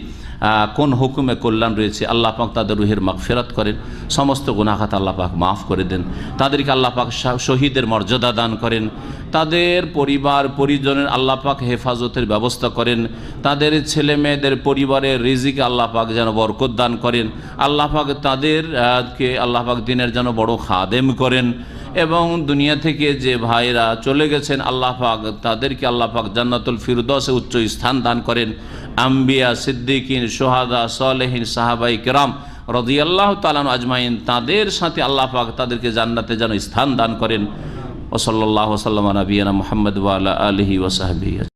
কোন হুকুমে কল্যাণ রয়েছে। আল্লাহ পাক তাদের রুহের মাগফিরাত করেন, সমস্ত গুনাহ আল্লাহ পাক মাফ করে দেন, তাদেরকে আল্লাহ পাক শহীদের মর্যাদা দান করেন, তাদের পরিবার পরিজনের আল্লাহ পাক হেফাজতের ব্যবস্থা করেন, তাদের ছেলে মেয়েদের পরিবারের রিজিকে আল্লাহ পাক যেন বরকত দান করেন। আল্লাহ পাক তাদেরকে আল্লাহ পাক দিনের যেন বড় খাদেম করেন। এবং দুনিয়া থেকে যে ভাইরা চলে গেছেন, আল্লাহ পাক তাদেরকে আল্লাহ পাক জান্নাতুল ফিরদৌসে উচ্চ স্থান দান করেন। আম্বিয়া, সিদ্দিকিন, সোহাদা, সালেহিন, সাহাবাই কেরাম রাদিয়াল্লাহু তাআলা আজমাইন, তাদের সাথে আল্লাহ পাক তাদেরকে জান্নাতে যেন স্থান দান করেন। ওয়া সাল্লাল্লাহু ওয়া সাল্লামা আলা নবিয়িনা মুহাম্মদ ওয়া আলা আলিহি ওয়া সাহবিহি।